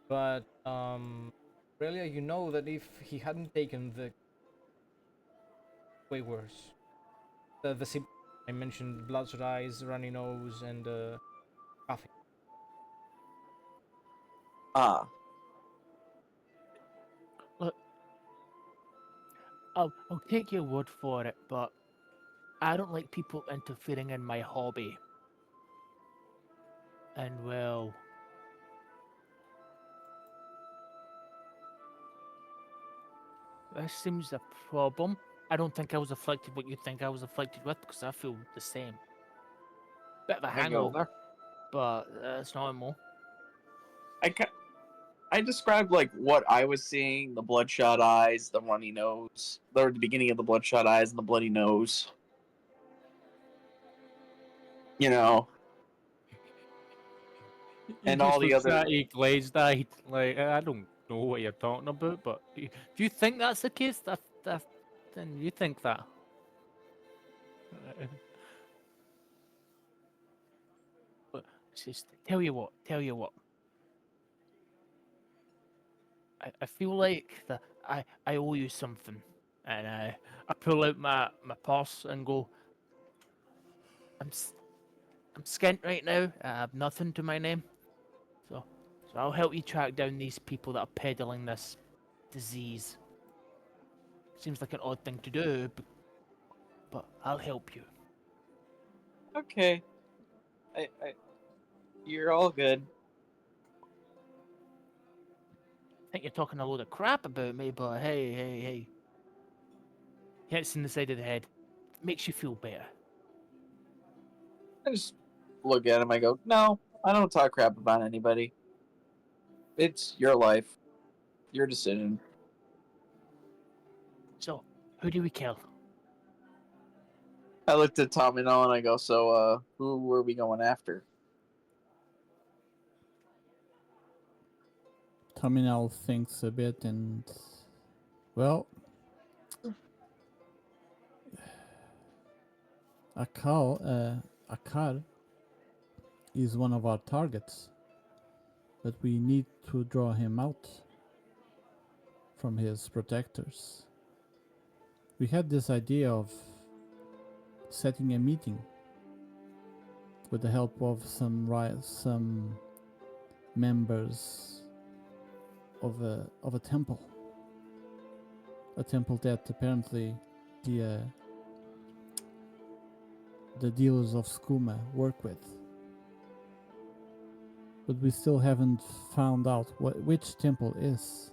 but Aurelia, you know that if he hadn't taken the way worse, the symptoms I mentioned, bloodshot eyes, runny nose, and coughing. Ah, look, I'll take your word for it, but I don't like people interfering in my hobby. And well, this seems a problem. I don't think I was afflicted what you think I was afflicted with because I feel the same. Bit of a I go. hangover, but it's normal. I ca- I described like what I was seeing: the bloodshot eyes, the runny nose, or the beginning of the bloodshot eyes and the bloody nose. You know, You and all just the looks other. at you glazed-eyed, like I don't know what you're talking about, but if you think that's the case, then you think that. But it's just tell you what. I feel like that I owe you something, and I pull out my purse and go. I'm I'm skint right now. I have nothing to my name. So I'll help you track down these people that are peddling this disease. Seems like an odd thing to do, but I'll help you. Okay. You're all good. I think you're talking a load of crap about me, but hey. Hits in the side of the head. Makes you feel better. I just look at him. I go, no, I don't talk crap about anybody. It's your life, your decision. So, who do we kill? I looked at Tom and I go, so, who were we going after? Terminal thinks a bit and, well, Akar is one of our targets, but we need to draw him out from his protectors. We had this idea of setting a meeting with the help of some members of a temple that apparently the dealers of skooma work with, but we still haven't found out which temple is.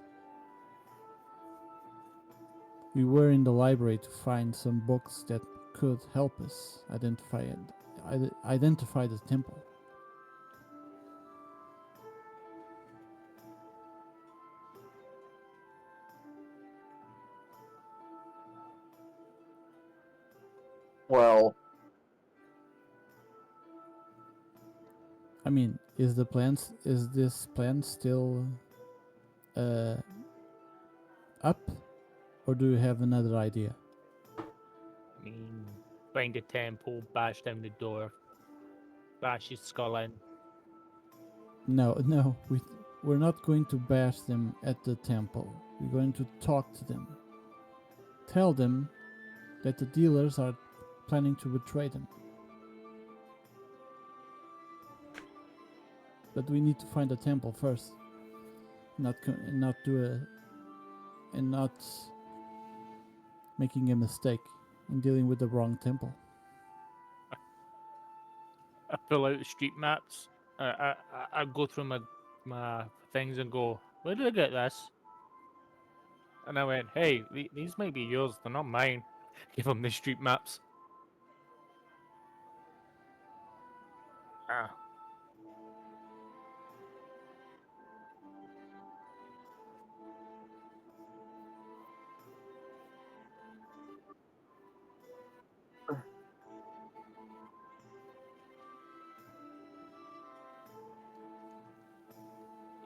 We were in the library to find some books that could help us identify the temple. Well, I mean, is this plan still up, or do you have another idea? I mean, find a temple, bash down the door, bash his skull in. No, we're not going to bash them at the temple. We're going to talk to them. Tell them that the dealers are planning to betray them. But we need to find a temple first. Not making a mistake in dealing with the wrong temple. I pull out the street maps. I go through my things and go, where did I get this? And I went, hey, these might be yours. They're not mine. Give him the street maps. Ah.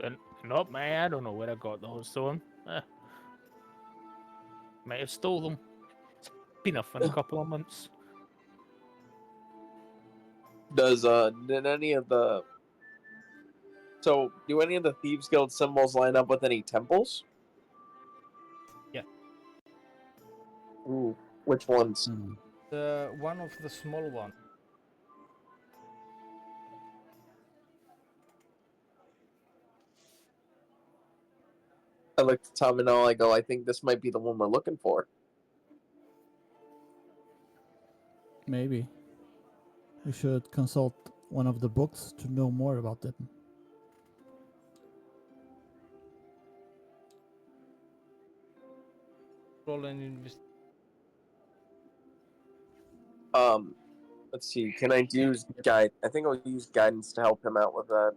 And not me. I don't know where I got those. So might have stole them. It's been a fun couple of months. did any of the do any of the Thieves Guild symbols line up with any temples? Yeah. Ooh, which ones? The one of the small one. I looked at Tom and I go, I think this might be the one we're looking for. Maybe. We should consult one of the books to know more about them. Roll an invest. Let's see. Can I use guide? I think I'll use guidance to help him out with that.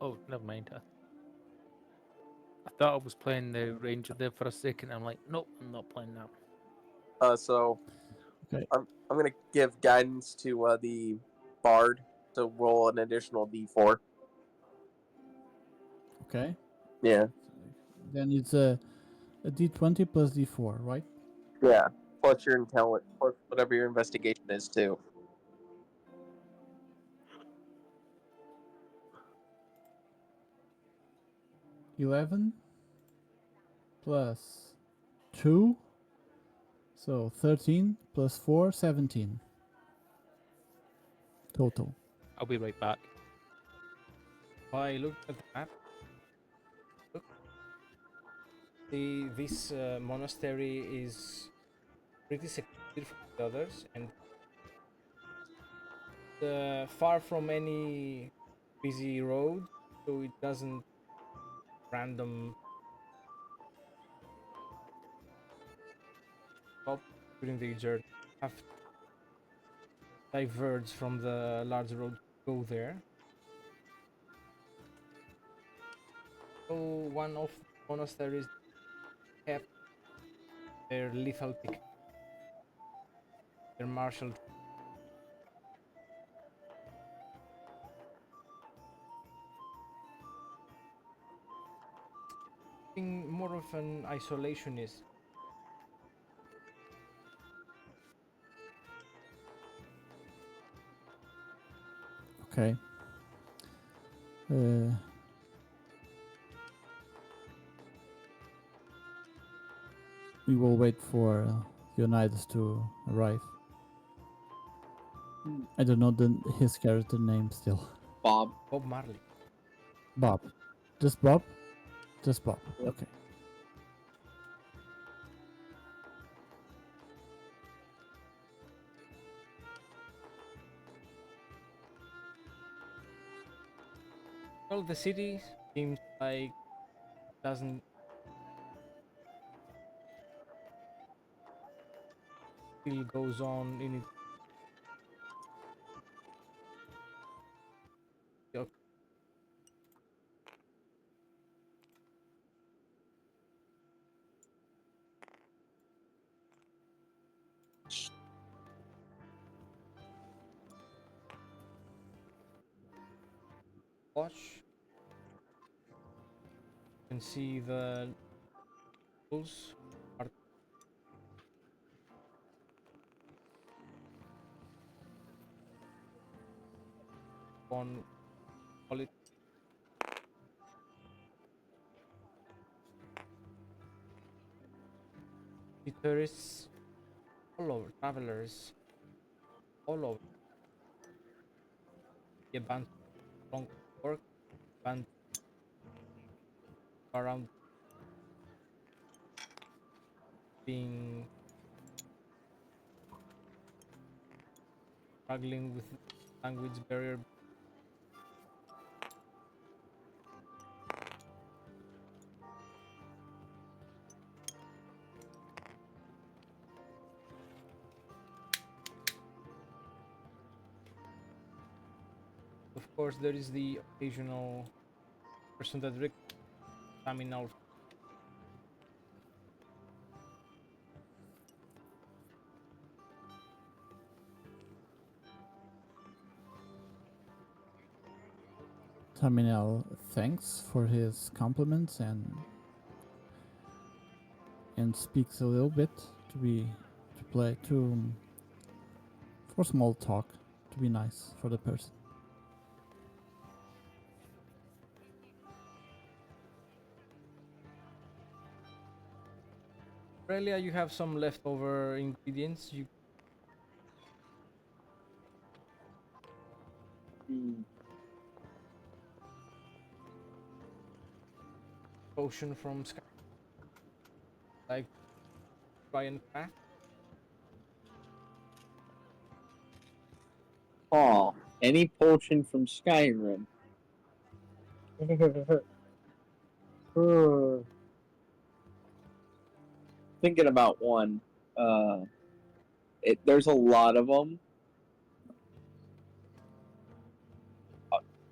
Oh, never mind. I thought I was playing the ranger there for a second. I'm like, nope, I'm not playing that. So Okay. I'm gonna give guidance to the bard to roll an additional d4. Okay. Yeah. Then it's a d20 plus d4, right? Yeah. Plus your intelligence, plus whatever your investigation is too. 11 plus 2, so 13 plus 4, 17. total? I'll be right back. I looked at the map. Look, this monastery is pretty secluded from the others, and far from any busy road, so it doesn't random stop during the journey. Have to diverge from the large road to go there. So one of the monasteries kept their lethal pick, their martial. Being more of an isolationist. Okay. Uh, we will wait for Leonidas to arrive. I don't know his character name still. Bob. Bob Marley. Bob. Just Bob? Just Bob. Yep. Okay. Well, the city seems like doesn't still goes on in its. Okay. Watch. You can see the rules are on call it the tourists all over, travelers all over. The abandoned long work, abandoned around being struggling with language barrier. Of course, there is the occasional person that requires stamina. Terminal thanks for his compliments and speaks a little bit to play to for small talk to be nice for the person. Aurelia, you have some leftover ingredients. You potion from Sky, like try and craft. Oh, any potion from Skyrim. Thinking about one. There's a lot of them.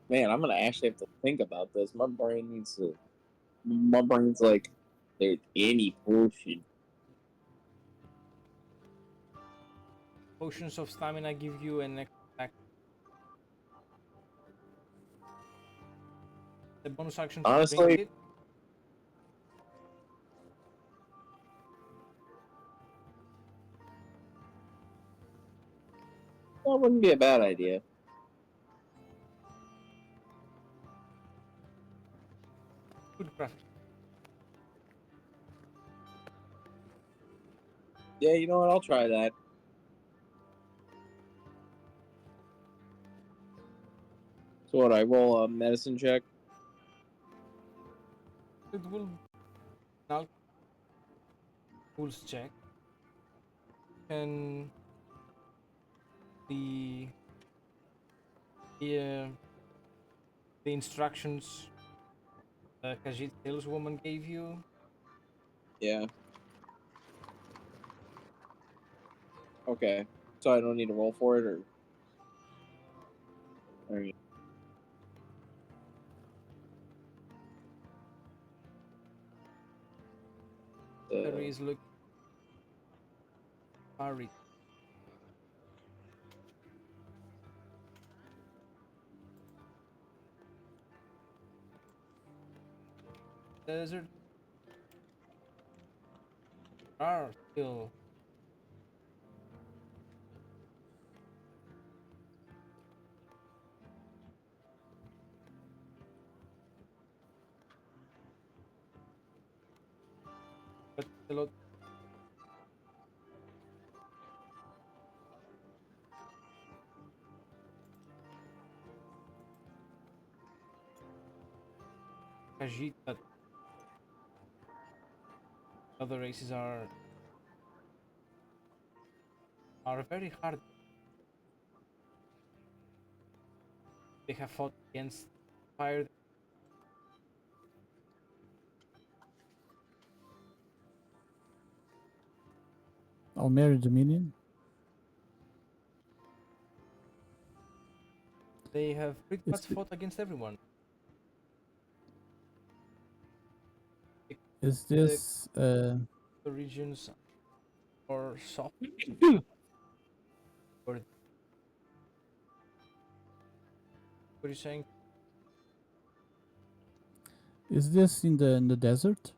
Man, I'm gonna actually have to think about this. My brain needs to. My brain's like, there's any potion. Potions of stamina give you an extra attack. The bonus action to drink Honestly, it. that wouldn't be a bad idea. Good craft. Yeah, you know what? I'll try that. So what? I roll a medicine check. It will now pulse check. And the the, uh, the instructions the Khajiit saleswoman gave you. Yeah. Okay. So I don't need to roll for it, or. Alright. There is look Ari. Desert are still but a lot Khajiit that other races are very hard. They have fought against fire. Almeri Dominion. They have pretty Is much fought against everyone. is The, this the regions are soft. Or what are you saying? is this in the desert?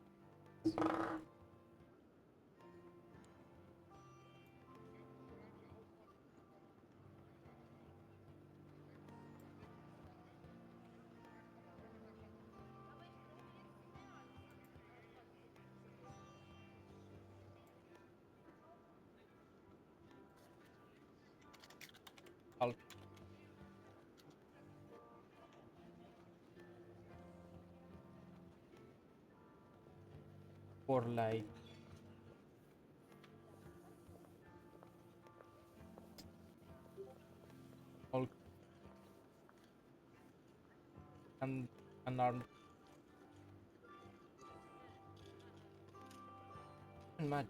Or like all and unarmed and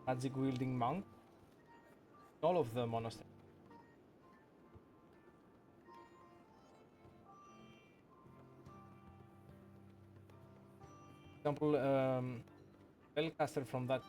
magic wielding monk. All of the monasteries. For example, spellcaster from that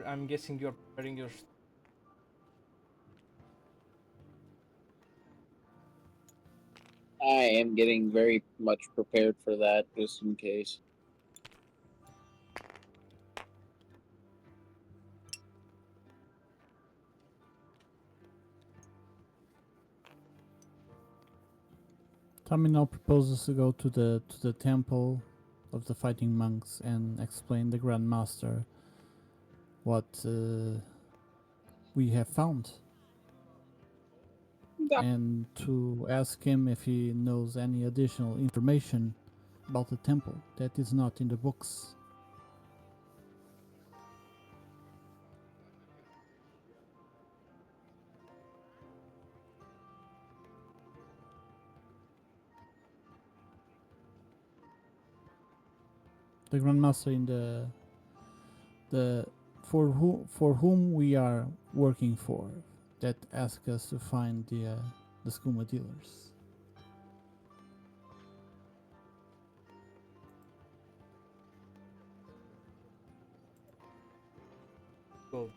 I'm guessing you're preparing your. I am getting very much prepared for that, just in case. Tommy now proposes to go to the temple of the fighting monks and explain the Grand Master what we have found, and to ask him if he knows any additional information about the temple that is not in the books. The Grandmaster in the for whom we are working for, that ask us to find the skooma dealers. Cool.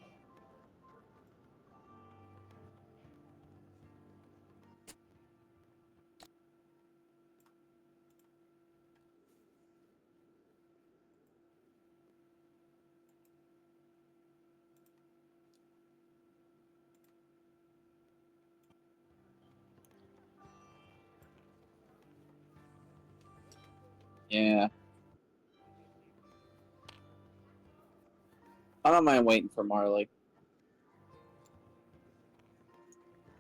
Yeah. I don't mind waiting for Marley.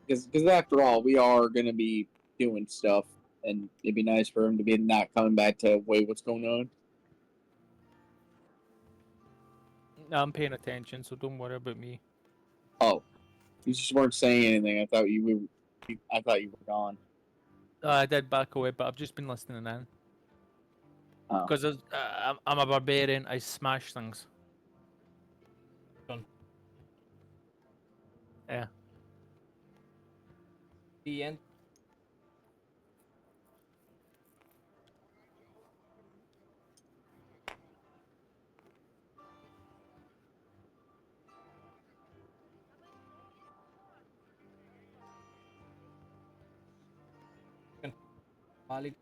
Because after all, we are going to be doing stuff, and it'd be nice for him to be not coming back to, wait, what's going on? No, I'm paying attention, so don't worry about me. Oh, you just weren't saying anything. I thought I thought you were gone. I did back away, but I've just been listening in. Oh. Because I'm a barbarian, I smash things. Done. Yeah. The end. Malik.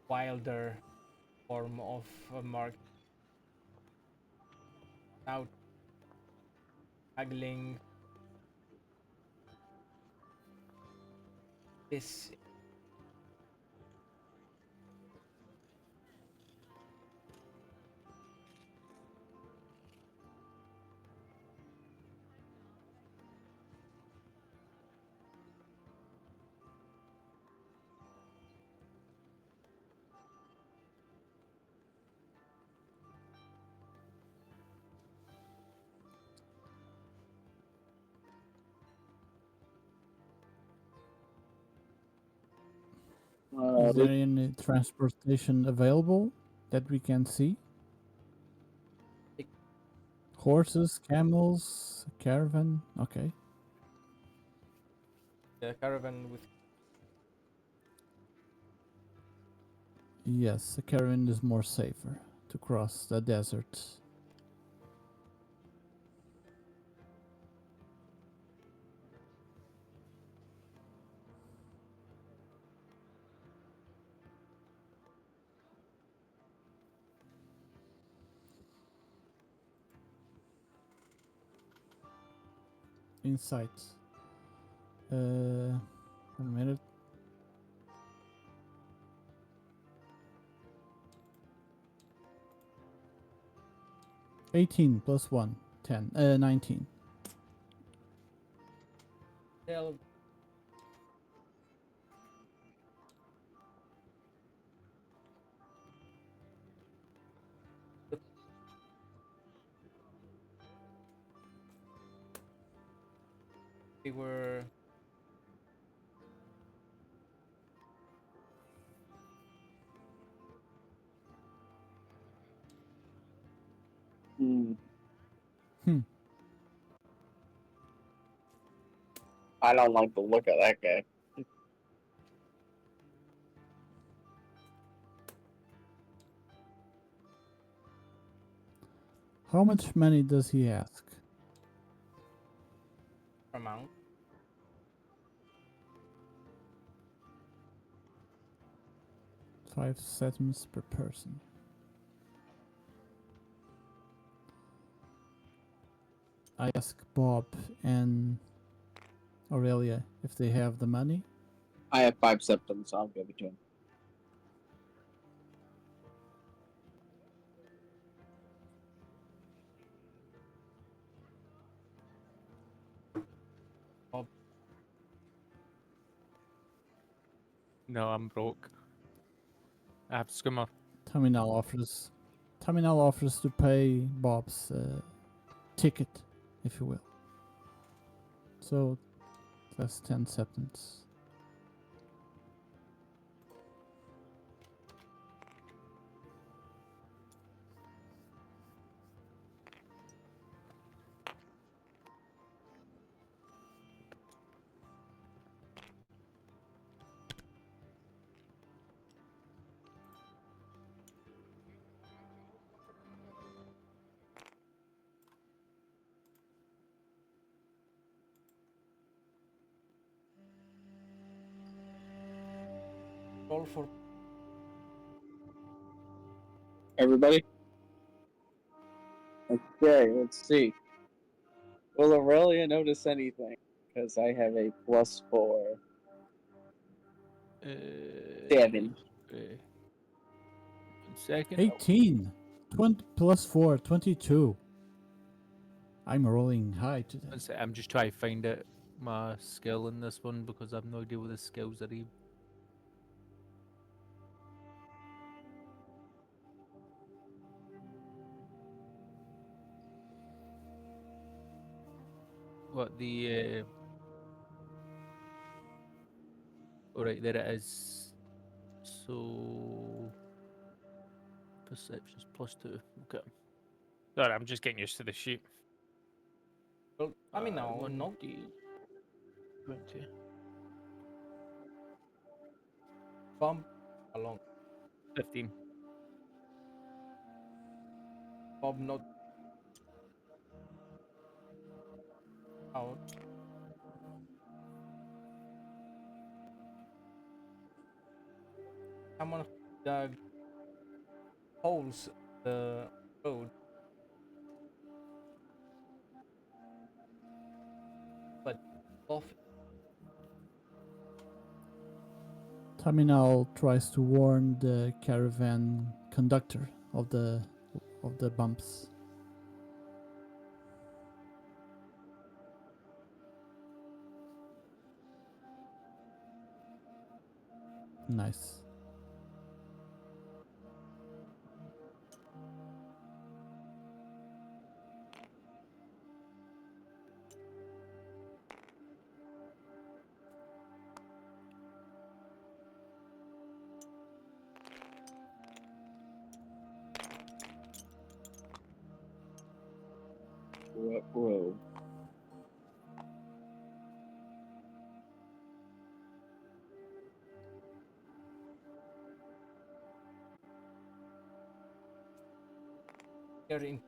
Wilder form of mark out haggling this Is there any transportation available that we can see? Horses, camels, caravan. Okay. caravan with Yes, a caravan is more safer to cross the desert. Insight. One minute. $18 plus 1, 10, 19. tell they were Hmm. Hmm. I don't like the look of that guy. How much money does he ask? amount. 5 settlements per person. I ask Bob and Aurelia if they have the money. I have 5 septums, so I'll give it to him. No, I'm broke. I have skimmer. Terminal offers to pay Bob's ticket, if you will. So that's 10 septums. Roll for Everybody? Okay, let's see. Will Aurelia notice anything? Because I have a +4. Seven. 1 second. 18. 20 plus 4, 22. I'm rolling high today. I'm just trying to find out my skill in this one because I've no idea what the skills are. What the alright, there it is. So perceptions +2. Okay. Sorry, I'm just getting used to the sheet. roll. I mean, no, 1d20. bump along. 15. Bob not out. Someone dug holes the road, but off. Terminal tries to warn the caravan conductor of the bumps. Nice. Whoa. Here in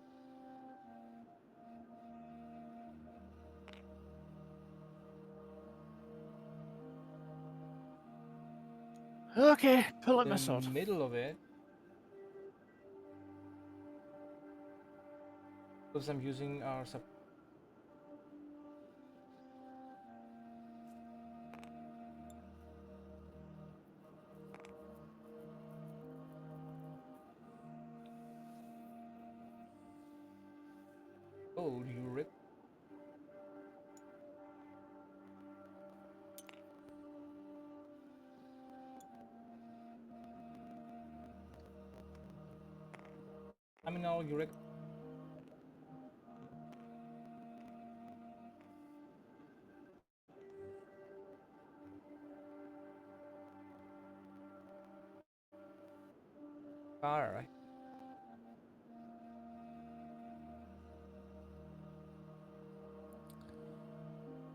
Okay, pull out my the sword. middle of it, because I'm using our oh, you rip. I mean, no, you rip. All right.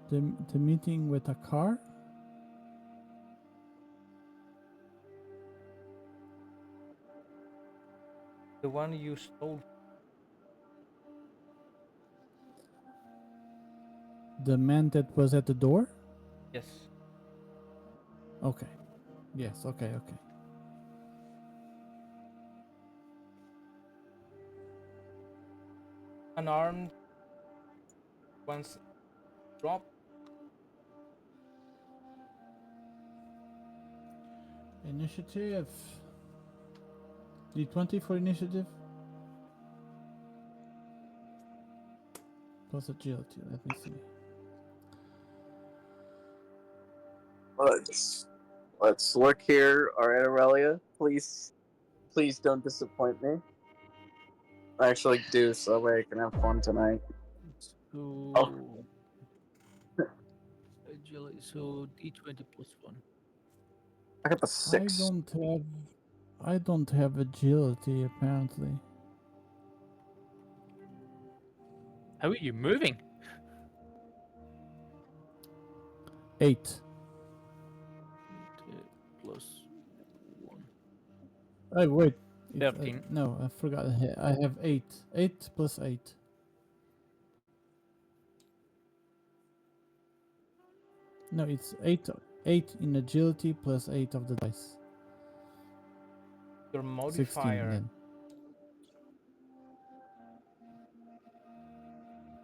The meeting with a car? The one you stole. The man that was at the door? Yes. Okay. Yes, okay. Unarmed. Once drop. Initiative. D20 for initiative. Plus agility. Let me see. Let's look here. Alright, Aurelia, please don't disappoint me. I actually do, so that way I can have fun tonight. So Oh. agility. So d20 +1. I got the 6. I don't have agility apparently. How are you moving? 8. +1. Oh wait. 13. No, I forgot. I have 8. 8 plus 8. No, it's 8 in agility plus 8 of the dice. Your 16 modifier. then.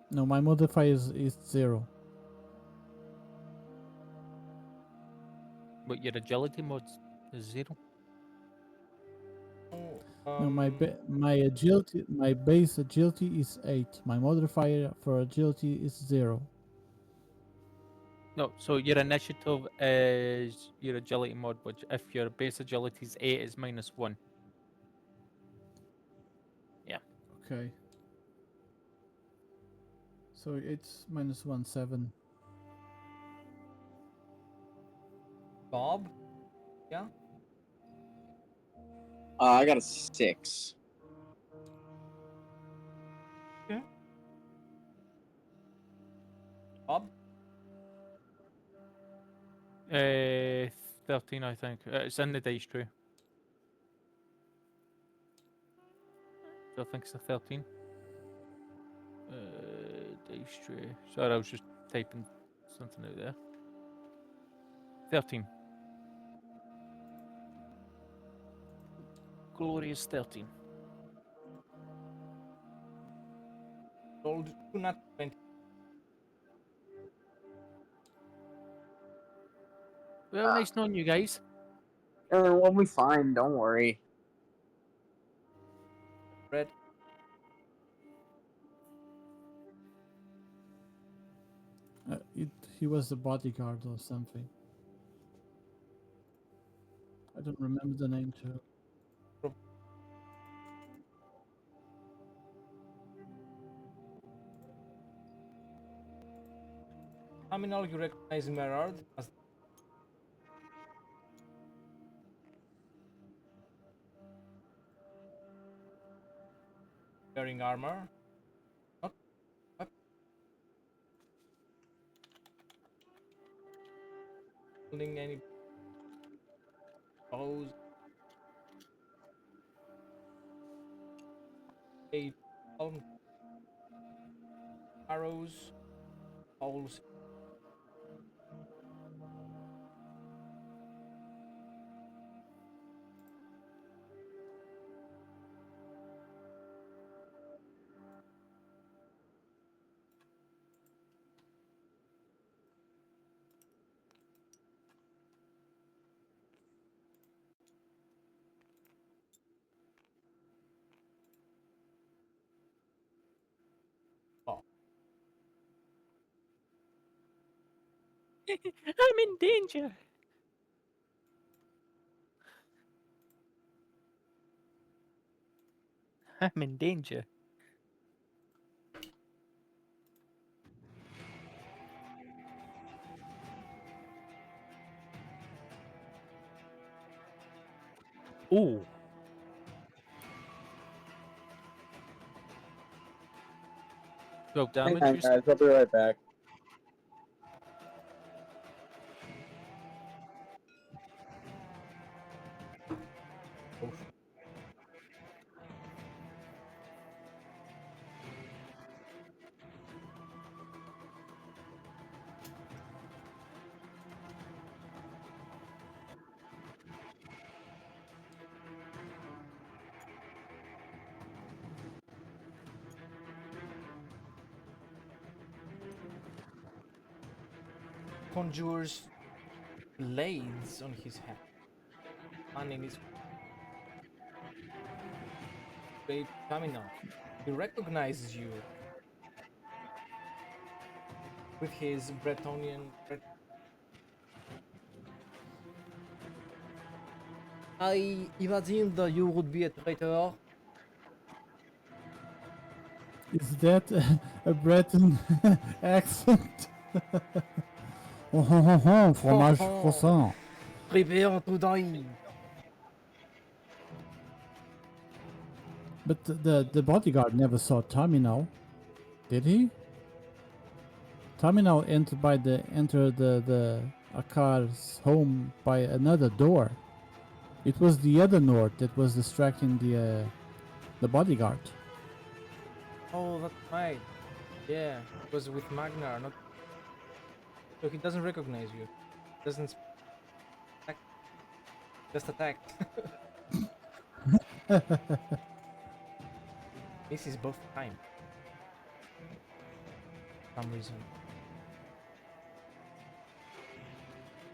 No, my modifier is 0. But your agility mod is 0. Oh, No, my agility, my base agility is 8. My modifier for agility is 0. No, so your initiative is your agility mod, which if your base agility is 8, is -1. Okay. So it's -1, 7. Bob? Yeah? I got a 6. Bob? 13, I think. It's in the dice tray. So I think it's a 13. Dice tray. Sorry, I was just typing something out there. 13. Glorious 13. Rolled 2 nat 20. Well, nice knowing you guys. We'll be fine. Don't worry. Red. He was a bodyguard or something. I don't remember the name too. Terminal, you recognize Merard as wearing armor. Not holding any bows. 8 arrows. Bowls. I'm in danger. I'm in danger. Ooh. 12 Hang damage. on, guys. I'll be right back. Oh, conjures blades on his head. And in his great terminal. He recognizes you with his Bretonian. I imagined that you would be a traitor. Is that a Breton accent? Fromage croissant. Prepare to die. But the bodyguard never saw Terminal, did he? Terminal entered the Akar's home by another door. It was the other Nord that was distracting the bodyguard. Oh, that's right. Yeah, it was with Magnar, not. So he doesn't recognize you. Doesn't attack. Just attack. This is both time. For some reason.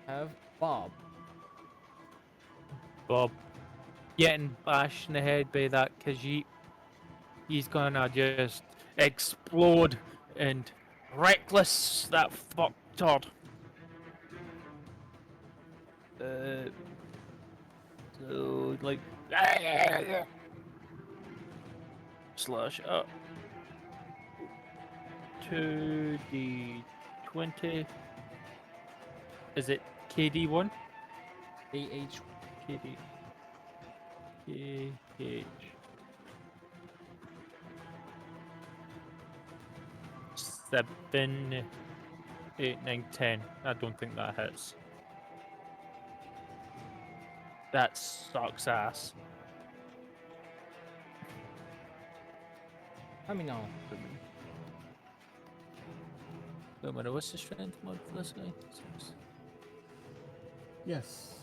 Have Bob. Bob getting bashed in the head by that Khajiit. He's gonna just explode and reckless that fucktard. So like slash up 2d20. Is it KD1? AH. KD. KH. 7, 8, 9, 10. I don't think that hits. That sucks ass. I mean, no. No matter what's the strength mod for this guy? 6. Yes.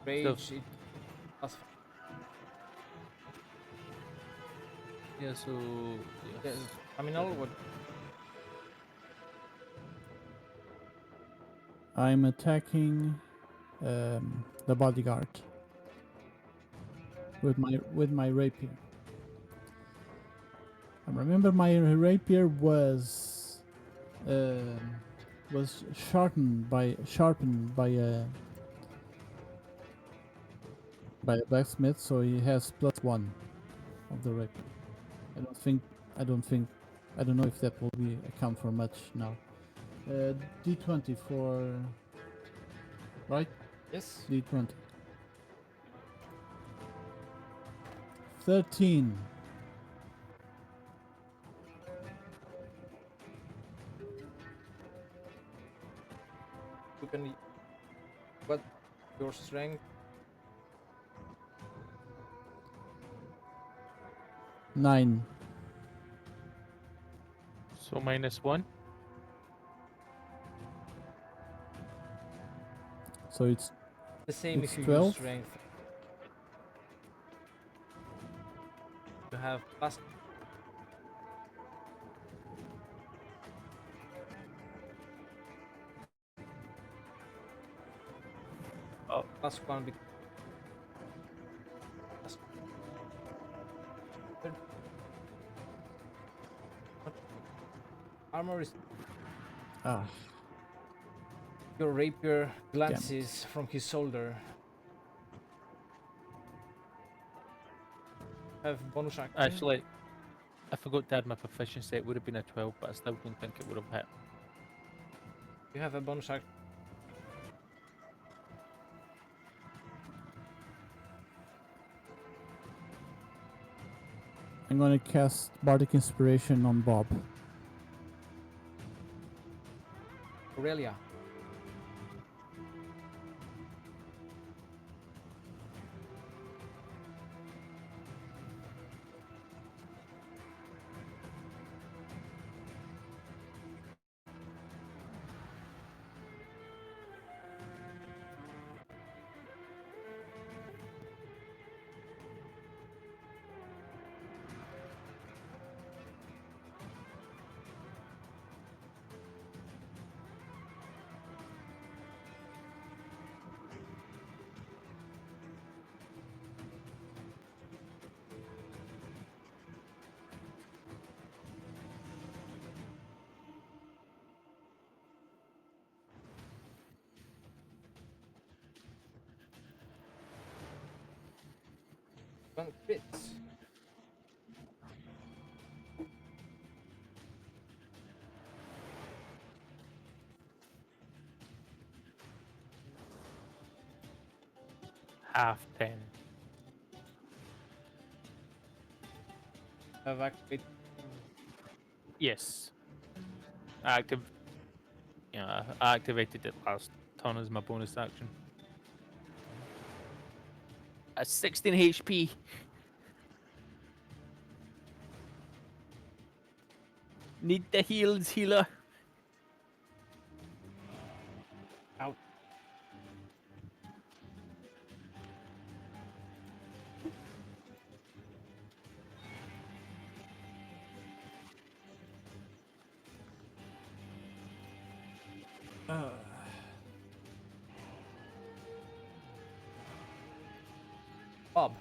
Rage. It plus Yeah, so yes. I mean, all what? I'm attacking the bodyguard with my rapier. I remember my rapier was sharpened by a blacksmith, so he has +1 of the rapier. I don't know if that will be account for much now. D20 for right? Yes. D20. 13. You can. What? Your strength. 9. so -1. So it's The same It's if you 12? use strength. You have plus. Oh, +1. Plus. Armor is. ah Your rapier glances from his shoulder. Have bonus action. actually, I forgot to add my proficiency. It would have been a 12, but I still don't think it would have hit. You have a bonus action. I'm gonna cast Bardic Inspiration on Bob. Aurelia. One crits. Half 10. Have activate. Yes. I activated it last turn as my bonus action. At 16 HP. Need the heals, healer. Bob.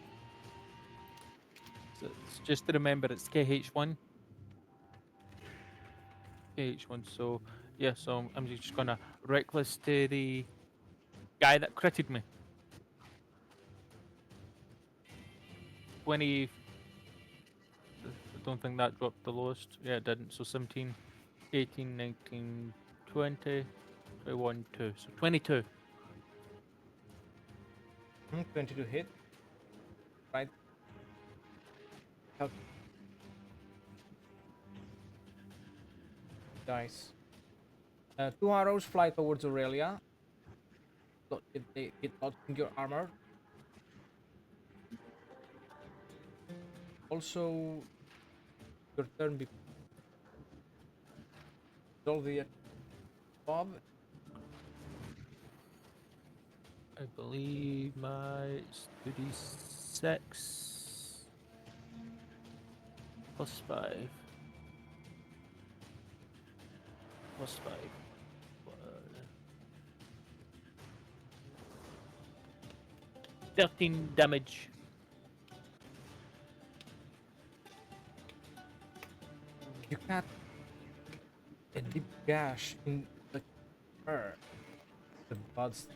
So it's just to remember, it's KH1. KH1. So yeah. So I'm just gonna reckless to the guy that critted me. 20. I don't think that dropped the lowest. Yeah, it didn't. So 17, 18, 19, 20, 21, 2. So 22. 20 to hit. Right. Help. Dice. 2 arrows fly towards Aurelia. It touching your armor. Also, your turn before the Bob. I believe my 36 plus 5 plus 5. 13 damage. You cut a deep gash in the fur. The blood's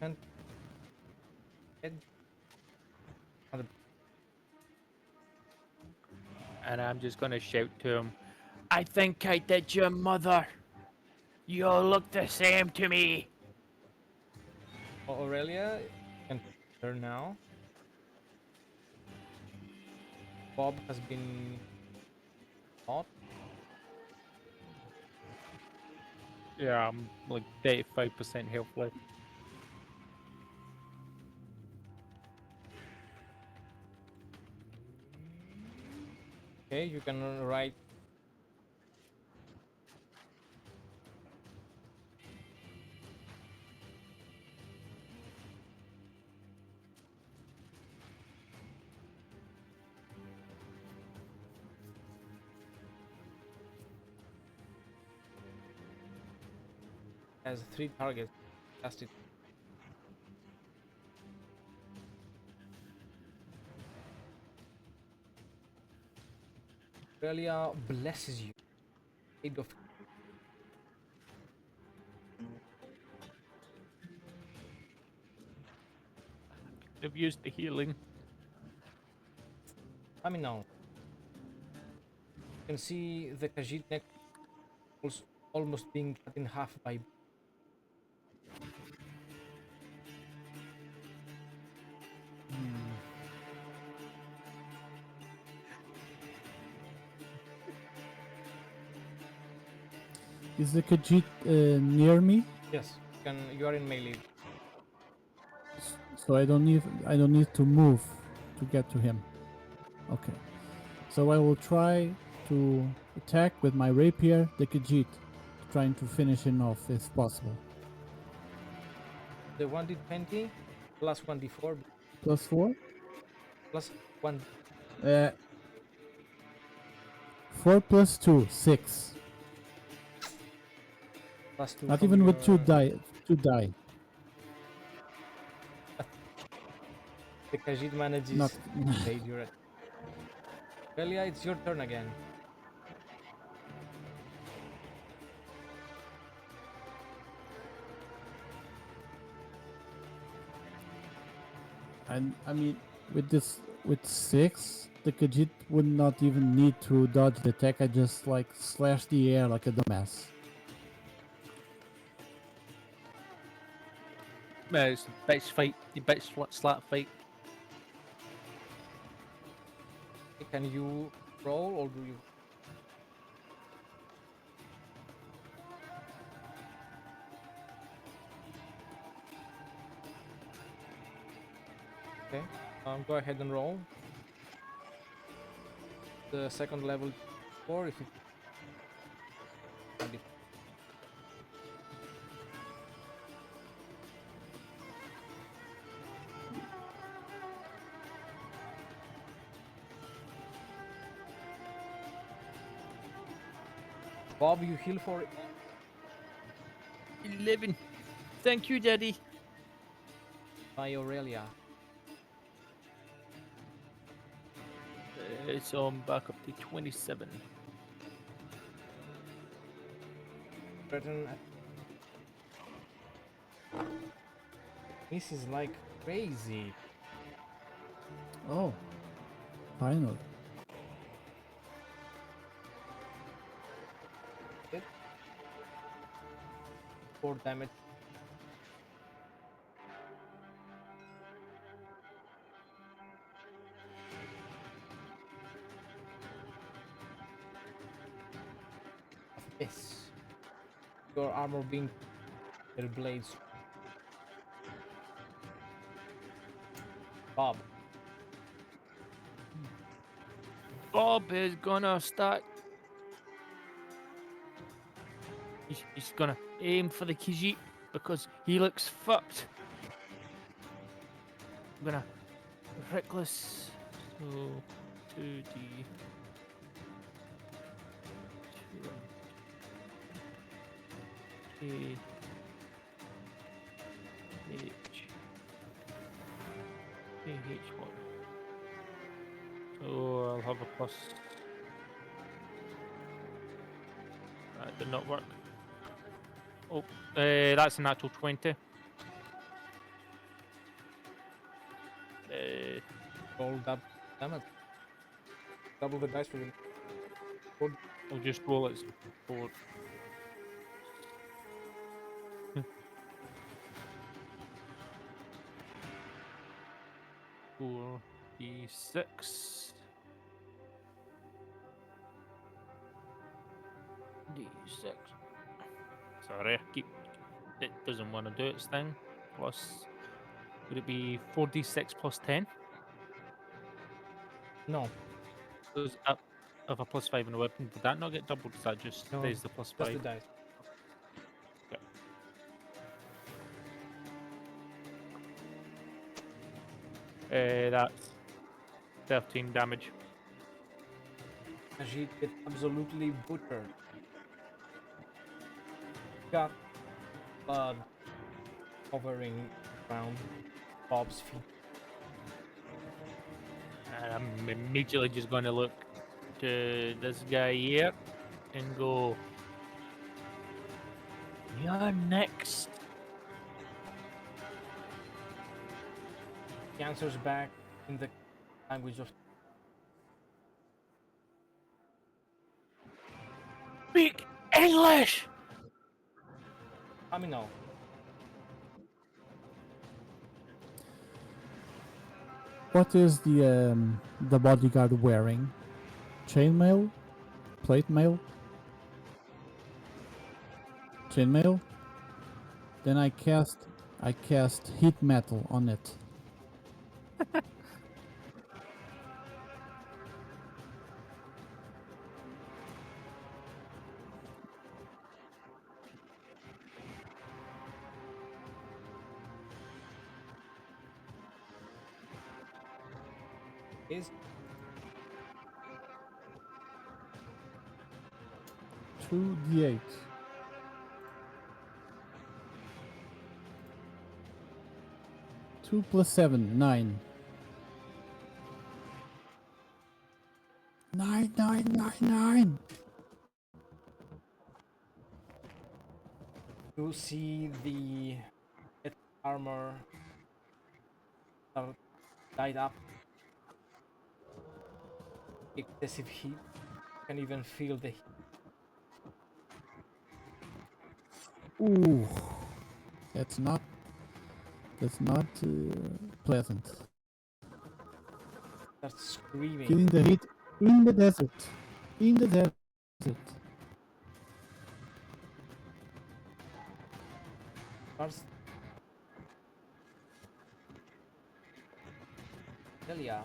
and head. And I'm just gonna shout to him, I think I did your mother. You look the same to me. Aurelia can turn now. Bob has been caught. Yeah, I'm like 35% health left. Okay, you can write. Has 3 targets. Cast it. Aurelia blesses you. Aid of They've used the healing. I mean, no. You can see the Khajiit neck almost being cut in half by. Is the Khajiit near me? Yes, you are in melee. So I don't need to move to get to him. Okay. So I will try to attack with my rapier the Khajiit, trying to finish him off if possible. The 1d20 plus 1d4 Plus 4? plus 1 Uh, 4 plus 2, 6. plus 2 Not from even your... with 2 die. 2 die. The Khajiit manages Not. to evade your attack. Aurelia, it's your turn again. And I mean, with 6, the Khajiit would not even need to dodge the attack. I just like slash the air like a dumbass. It's a bitch fight. The bitch slap fight. Can you roll or do you... Okay, go ahead and roll. The second level 4 if it... Bob, you heal for 11. Thank you, Daddy. by Aurelia. So I'm back up to 27. Burton. This is like crazy. Oh, finally. It 4 damage. Yes. Your armor being their blades. Bob. Bob is gonna start. He's gonna aim for the Khajiit because he looks fucked. I'm gonna reckless. So 2D. 2 H H1. So I'll have a plus. That did not work. Oh, that's a natural 20. Roll that damage. Double the dice for the I'll just roll it. 4. 4d6. D6. Sorry, it doesn't want to do its thing. Plus, would it be 4d6 plus 10? No, Goes up of a plus 5 in a weapon. Did that not get doubled? Does that just no, stays the plus just the 5? dice. That's 13 damage. Ajit get absolutely butchered. Got blood covering around Bob's feet. And I'm immediately just going to look to this guy here and go, "You're next." He answers back in the language of Speak English! Amino. What is the bodyguard wearing? Chainmail? Plate mail? Chainmail? Then I cast heat metal on it. Is 2d8. 2 plus 7, 9. 9, 9, 9, 9. you see the armor light up. Excessive heat. You can even feel the heat. Ooh, that's not pleasant. Starts screaming. Feeling the heat in the desert. In the desert. Starts. Delia.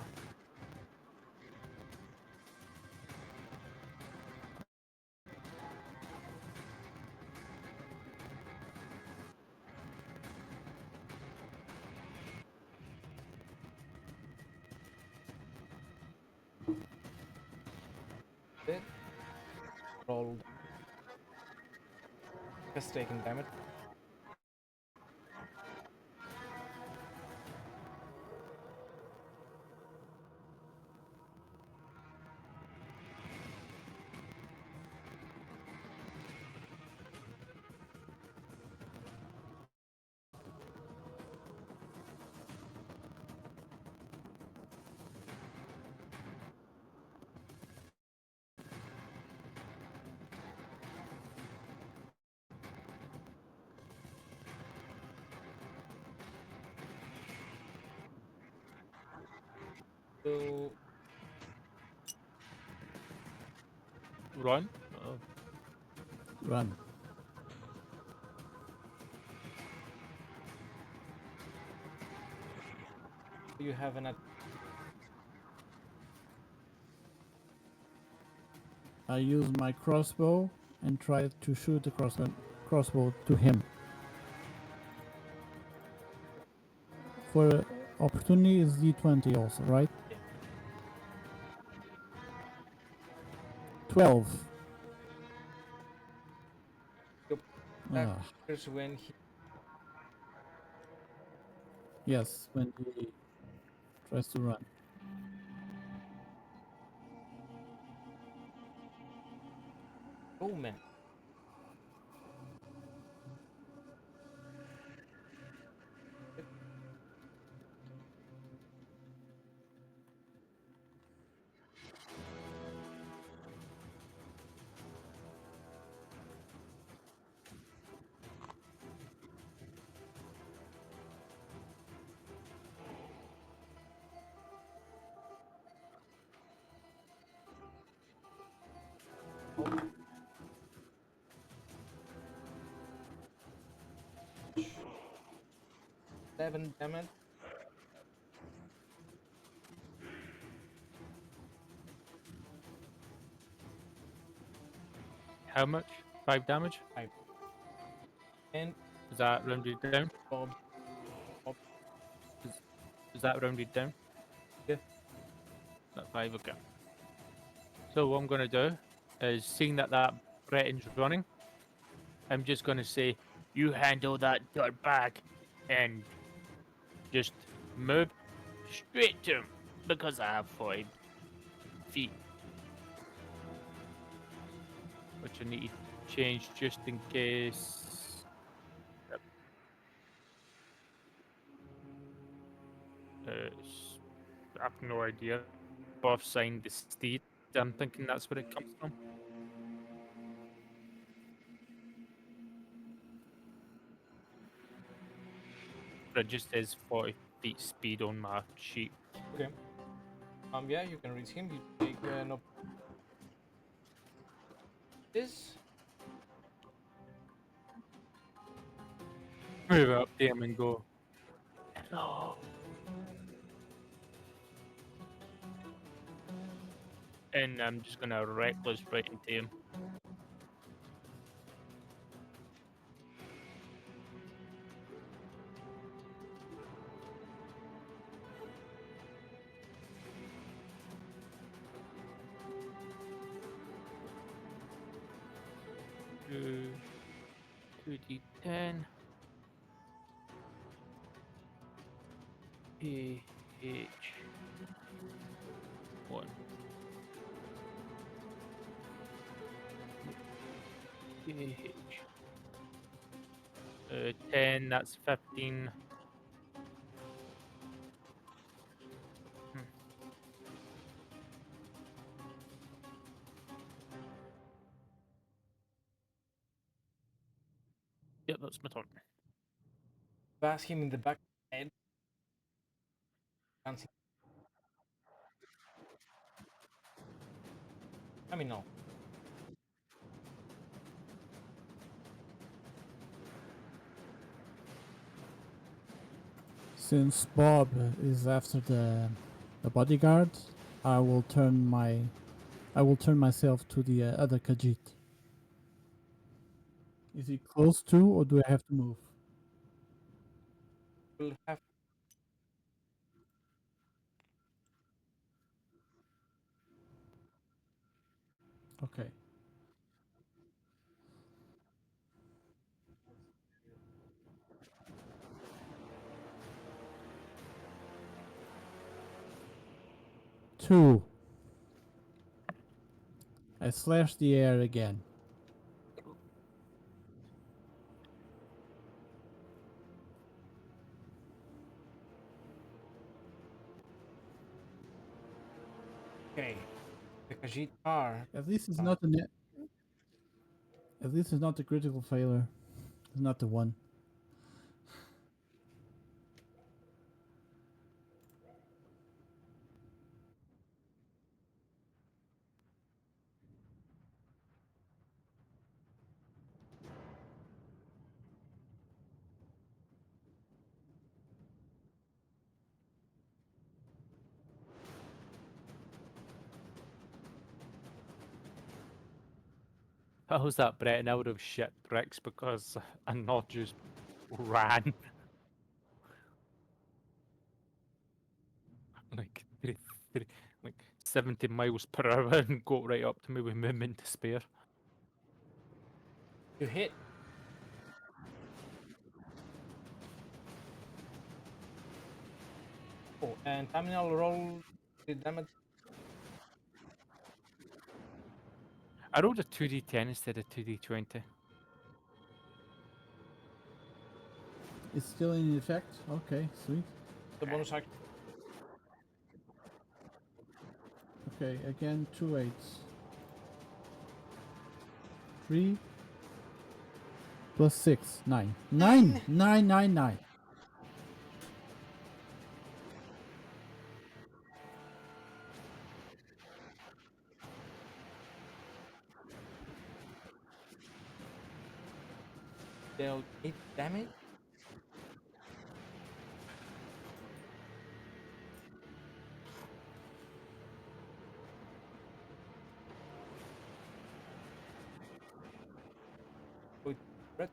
It rolled has taken damage. So Run. Oh. Run. you have an I use my crossbow and try to shoot the crossbow to him. For opportunity is D20 also, right? Yeah. 12. attack Ah, triggers when he yes, when he tries to run. oh man. Oh, 7 damage. How much? 5 damage? 5. And Is that rounded down? Bob. Is that rounded down? Yeah. That 5, okay. So what I'm going to do is, seeing that that Breton's running, I'm just going to say, you handle that dirt bag, and just move straight to him, because I have 5 feet. Which I need to change just in case. Yep. I have no idea. Both signed the steed. I'm thinking that's where it comes from. But it just says 40 feet speed on my sheet. Okay. Yeah, you can reach him. You take no. This. Move up to him and go, hello. And I'm just gonna reckless right into him. Two, 2d10. AH. 1. AH. 10, that's 15. Hmm. Yep, that's my turn. Bash him in the back of the head. Can't see. I mean, no. Since Bob is after the bodyguard, I will turn myself to the other Khajiit. Is he close to, or do I have to move? We'll have. Okay. 2. I slash the air again. Okay. The Khajiit are. At least it's not at least it's not a critical failure. It's not the one. How was that, Brett? And I would have shit bricks because a nod just ran. like, like 70 miles per hour and got right up to me with movement to spare. You hit. Oh, and terminal roll the damage. I rolled a 2d10 instead of 2d20. It's still in effect? Okay, sweet. The bonus action. Okay, again, 2 8s. 3 plus 6, 9. 9! 9, 9, 9. Dealt 8 damage. With Brett.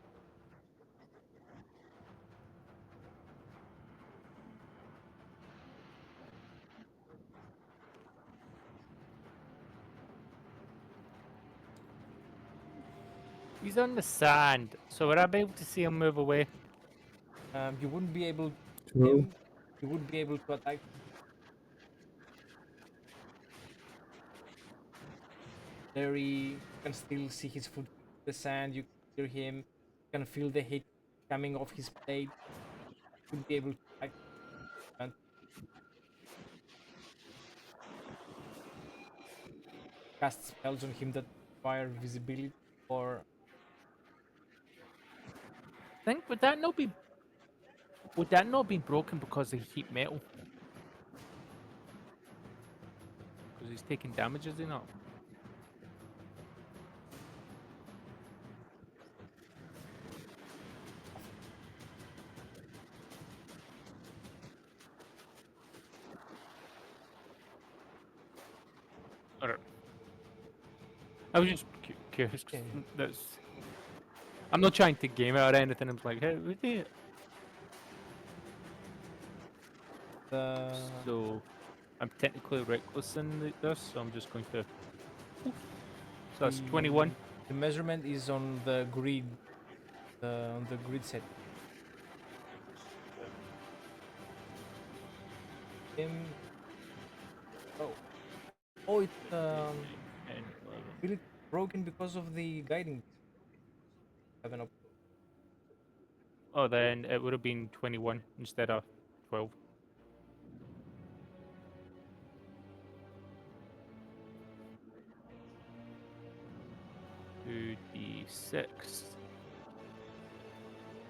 He's on the sand, so would I be able to see him move away? You wouldn't be able to True. him. You would be able to attack. Larry, you can still see his foot in the sand. You can hear him. You can feel the heat coming off his blade. You would be able to attack. And cast spells on him that require visibility or Think would that not be broken because of heat metal? Because he's taking damage, is he not? Or I was just curious. 'Cause Yeah. that's. I'm not trying to game it or anything. I'm like, hey, we did. So I'm technically reckless in this, so I'm just going to. So that's 21. The measurement is on the grid. On the grid set. Him. Oh. Oh, it's And 11. really broken because of the guiding. Have an Oh, then it would have been 21 instead of 12. Two D6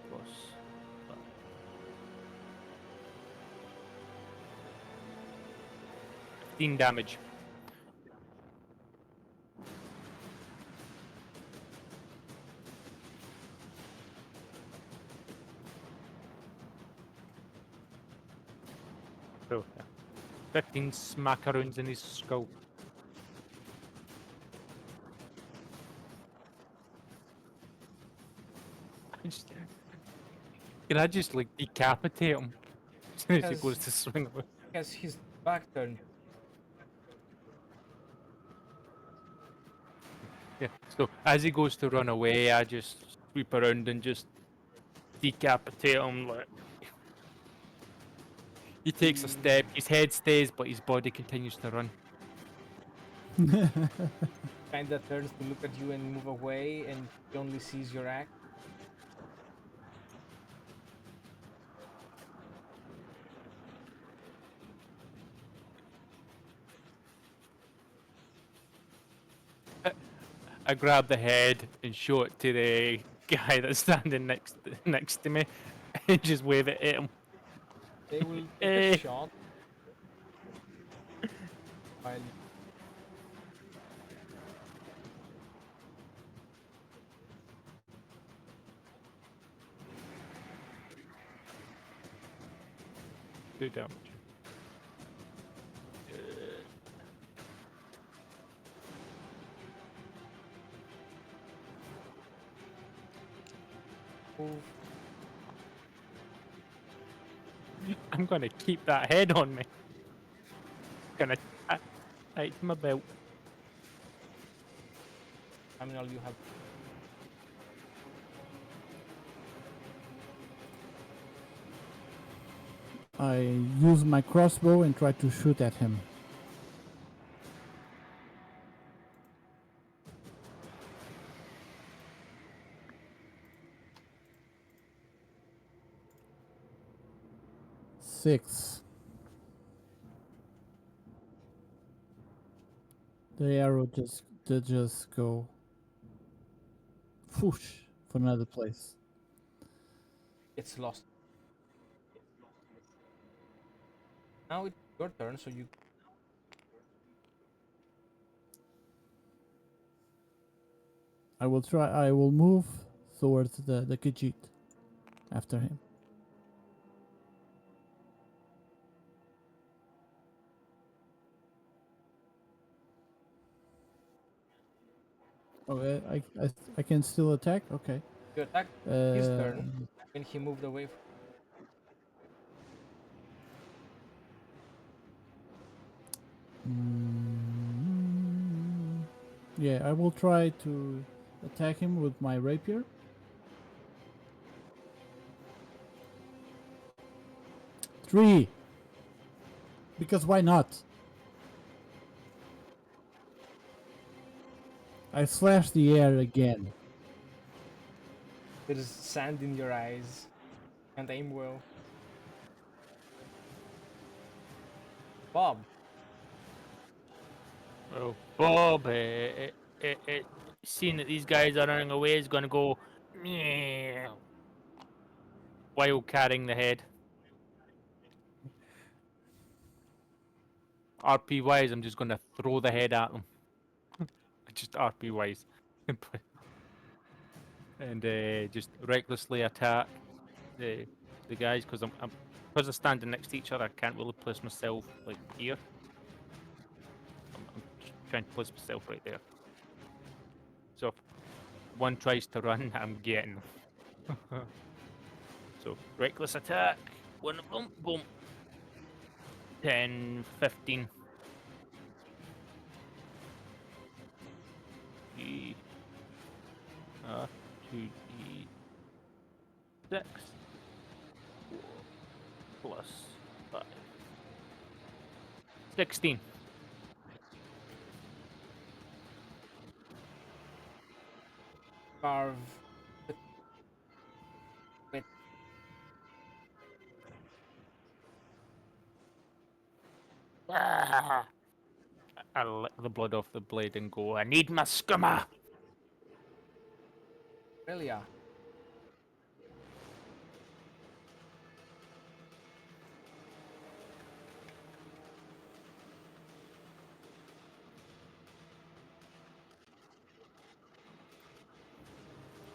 plus 15 damage. So, yeah. 15 smackaroons in his skull. Can I just like decapitate him as soon as he goes Yes. to swing away? has his back turned. Yeah. So as he goes to run away, I just sweep around and just decapitate him like. He takes a step, his head stays, but his body continues to run. Kinda turns to look at you and move away, and he only sees your axe. I grab the head and show it to the guy that's standing next to me, and just wave it at him. They will take Eh. a shot. While Do damage. move. I'm gonna keep that head on me. Gonna tighten my belt. Terminal, you have. I use my crossbow and try to shoot at him. Six. The arrow just go whoosh for another place. It's lost. Now it's your turn, so you. I will move towards the Khajiit after him. Okay, I can still attack? Okay. You attack his turn when he moved away. Yeah, I will try to attack him with my rapier. Three! Because why not? I slash the air again. There's sand in your eyes. And aim well. Bob. Well, Bob, seeing that these guys are running away, is gonna go meow while carrying the head. RP wise, I'm just gonna throw the head at them. Just RP wise. And just recklessly attack the guys because I'm because they're standing next to each other. I can't really place myself like here. I'm trying to place myself right there. So if one tries to run, I'm getting them. So reckless attack. One of them. Boom. 10, 15. E. 2d6 plus 5. 16. Carve. With Ah! I lick the blood off the blade and go, I need my scummer! Aurelia.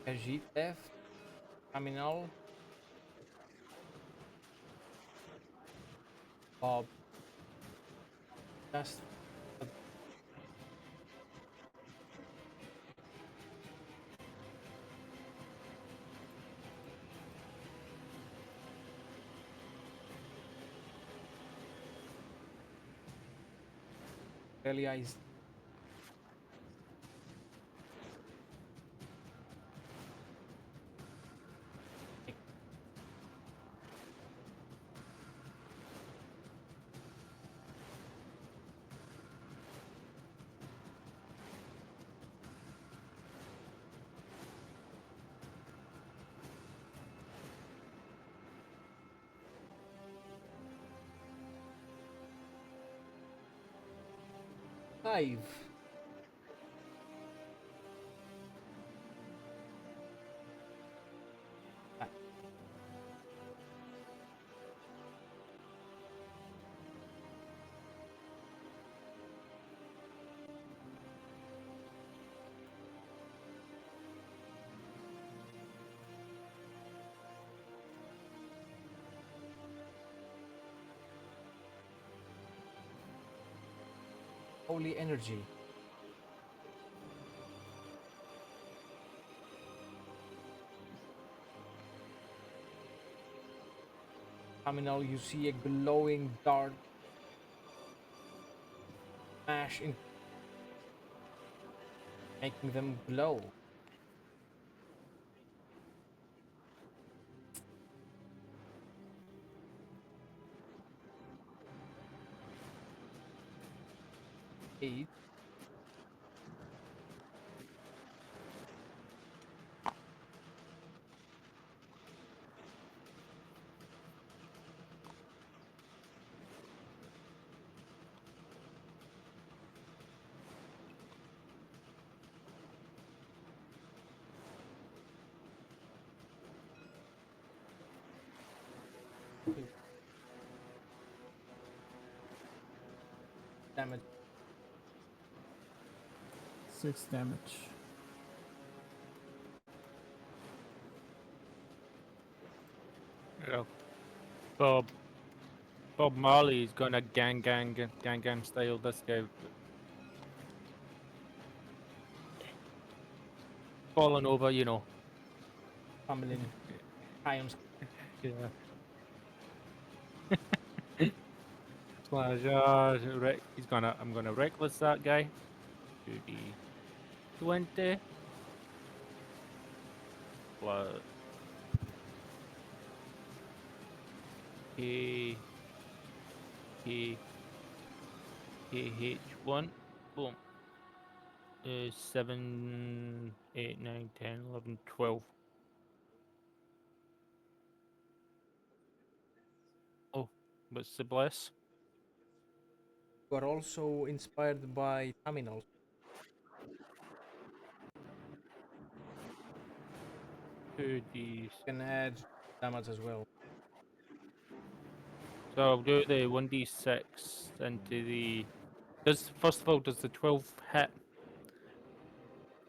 Khajiit left. Terminal. Bob. Just. Aurelia is. 5. Ah, holy energy. Terminal, you see a glowing dart smash in, making them glow. Eight. Damage. 6 damage. Yeah. Bob Marley is gonna gang style this guy. Falling over, you know. Pummeling. Triumphs. Yeah. Slash, I'm gonna reckless that guy. 2d20 plus K H1. Boom. 7, 8, 9, 10, 11, 12. Oh, what's the bless? You are also inspired by terminals. 2d. You can add damage as well. So I'll do the 1d6 into the. First of all, does the 12 hit?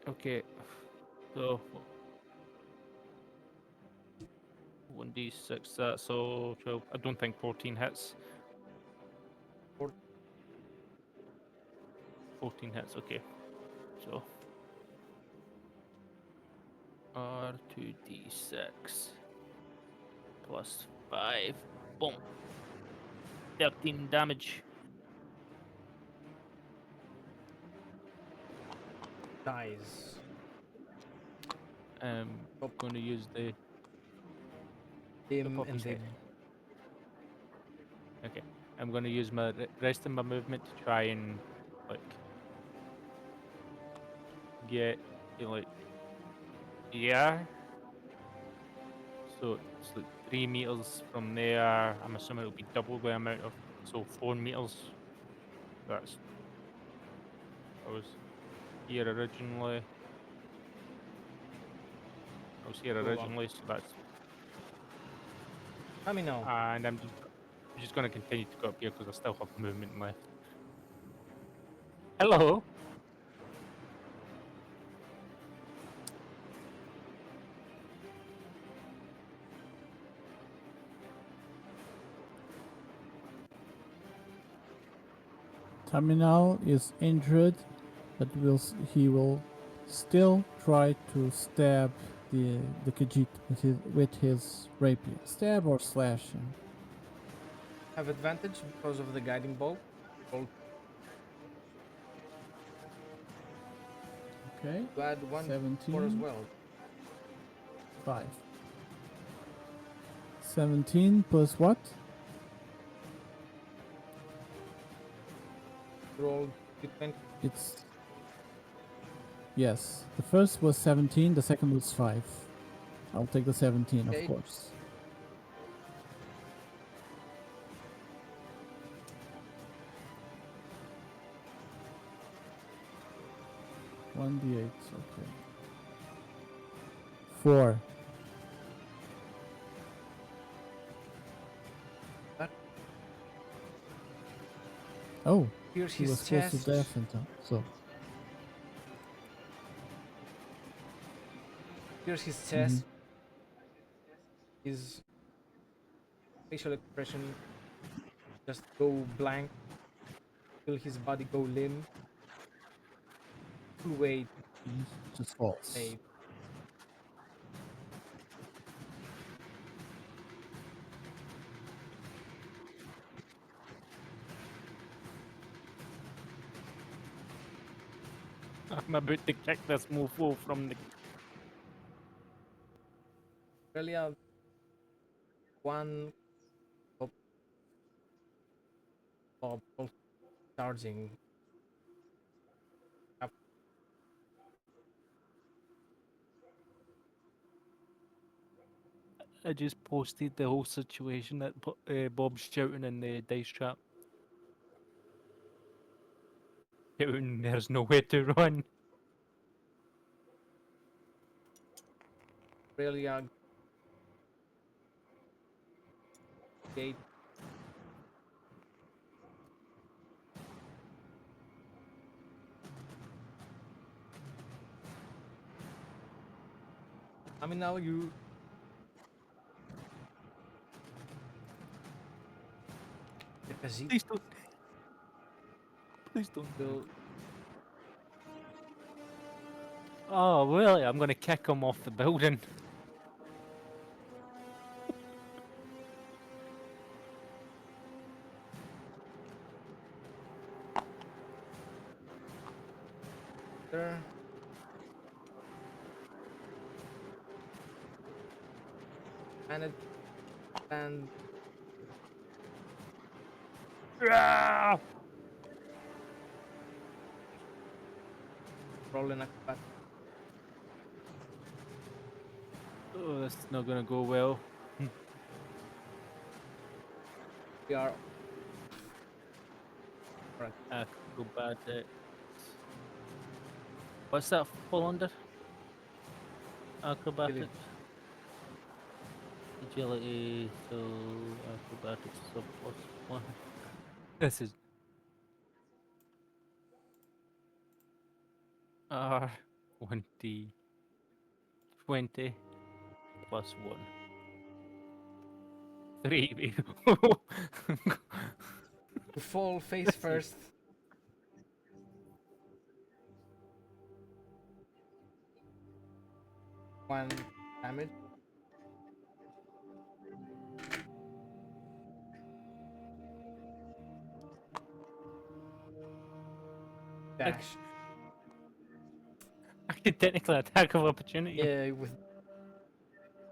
Okay. So 1d6, that's so 12. I don't think 14 hits. 14 hits, okay. So R2d6 plus 5. Boom. 13 damage. Dies. I'm going to use the Dim top of and his they head. Okay. I'm going to use my rest of my movement to try and like get like yeah. So it's like 3 meters from there. I'm assuming it'll be double the amount of 4 meters. That's I was here originally. I was here go up. originally, so that's Terminal. and I'm just going to continue to go up here because I still have movement left. Hello. Terminal is injured, but he will still try to stab the Khajiit with his rapier. Stab or slash him. Have advantage because of the guiding bolt. Roll Okay. to add 1 more as 17. well. 5. 17 plus what? Roll d20. It's yes. The first was 17. The second was 5. I'll take the 17, Okay. of course. 1d8. Okay. 4. That Oh, pierce he his was close to chest. death in time. So. Pierce his Mhm. chest. His facial expression just go blank. Feel his body go limp. Full weight. He just falls. Save. I'm about to kick this mofo from the. Aurelia, one of also charging up. I just posted the whole situation that Bob's shouting in the dice trap. Shouting, there's nowhere to run. Aurelia gate. I mean, now you. The Khajiit Please don't. Please don't. will. Oh, really? I'm gonna kick him off the building. There. Manage and Ah! roll an acrobat. Oh, that's not gonna go well. We are. Right. Acrobatics. What's that fall under? Acrobatics. Agility. So acrobatics is a +1. This is R1D 20 +1. 3. You fall face first. One damage. Dash. I could technically attack of opportunity. Yeah, with.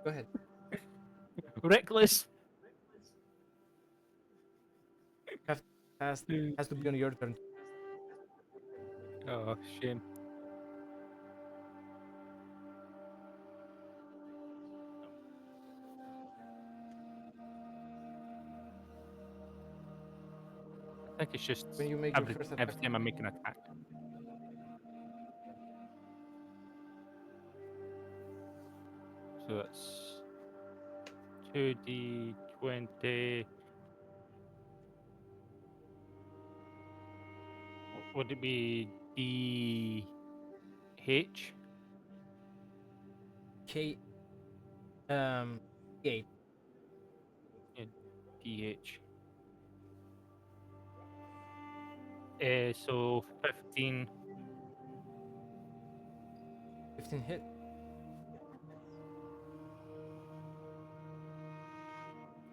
Go ahead. Reckless. Has to be on your turn. Oh, shame. I think it's just When you make your every, first attack. every time I make an attack. So that's 2d20. Would it be DH? K. 8. Yeah, DH. So 15. 15 hit.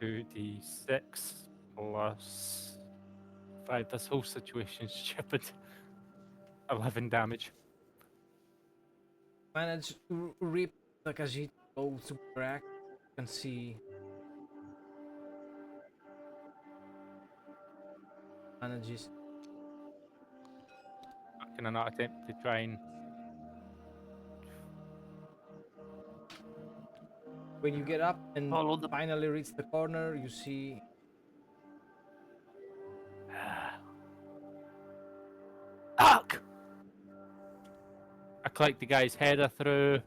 Two d6 plus 5. This whole situation's stupid. 11 damage. Manage to rip the Khajiit go to crack. You can see. Manages. Can I not attempt to try and. When you get up and Follow the. finally reach the corner, you see Fuck! collect the guy's header through,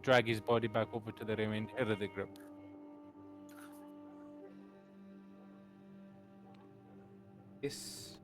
drag his body back over to the remainder of the group. This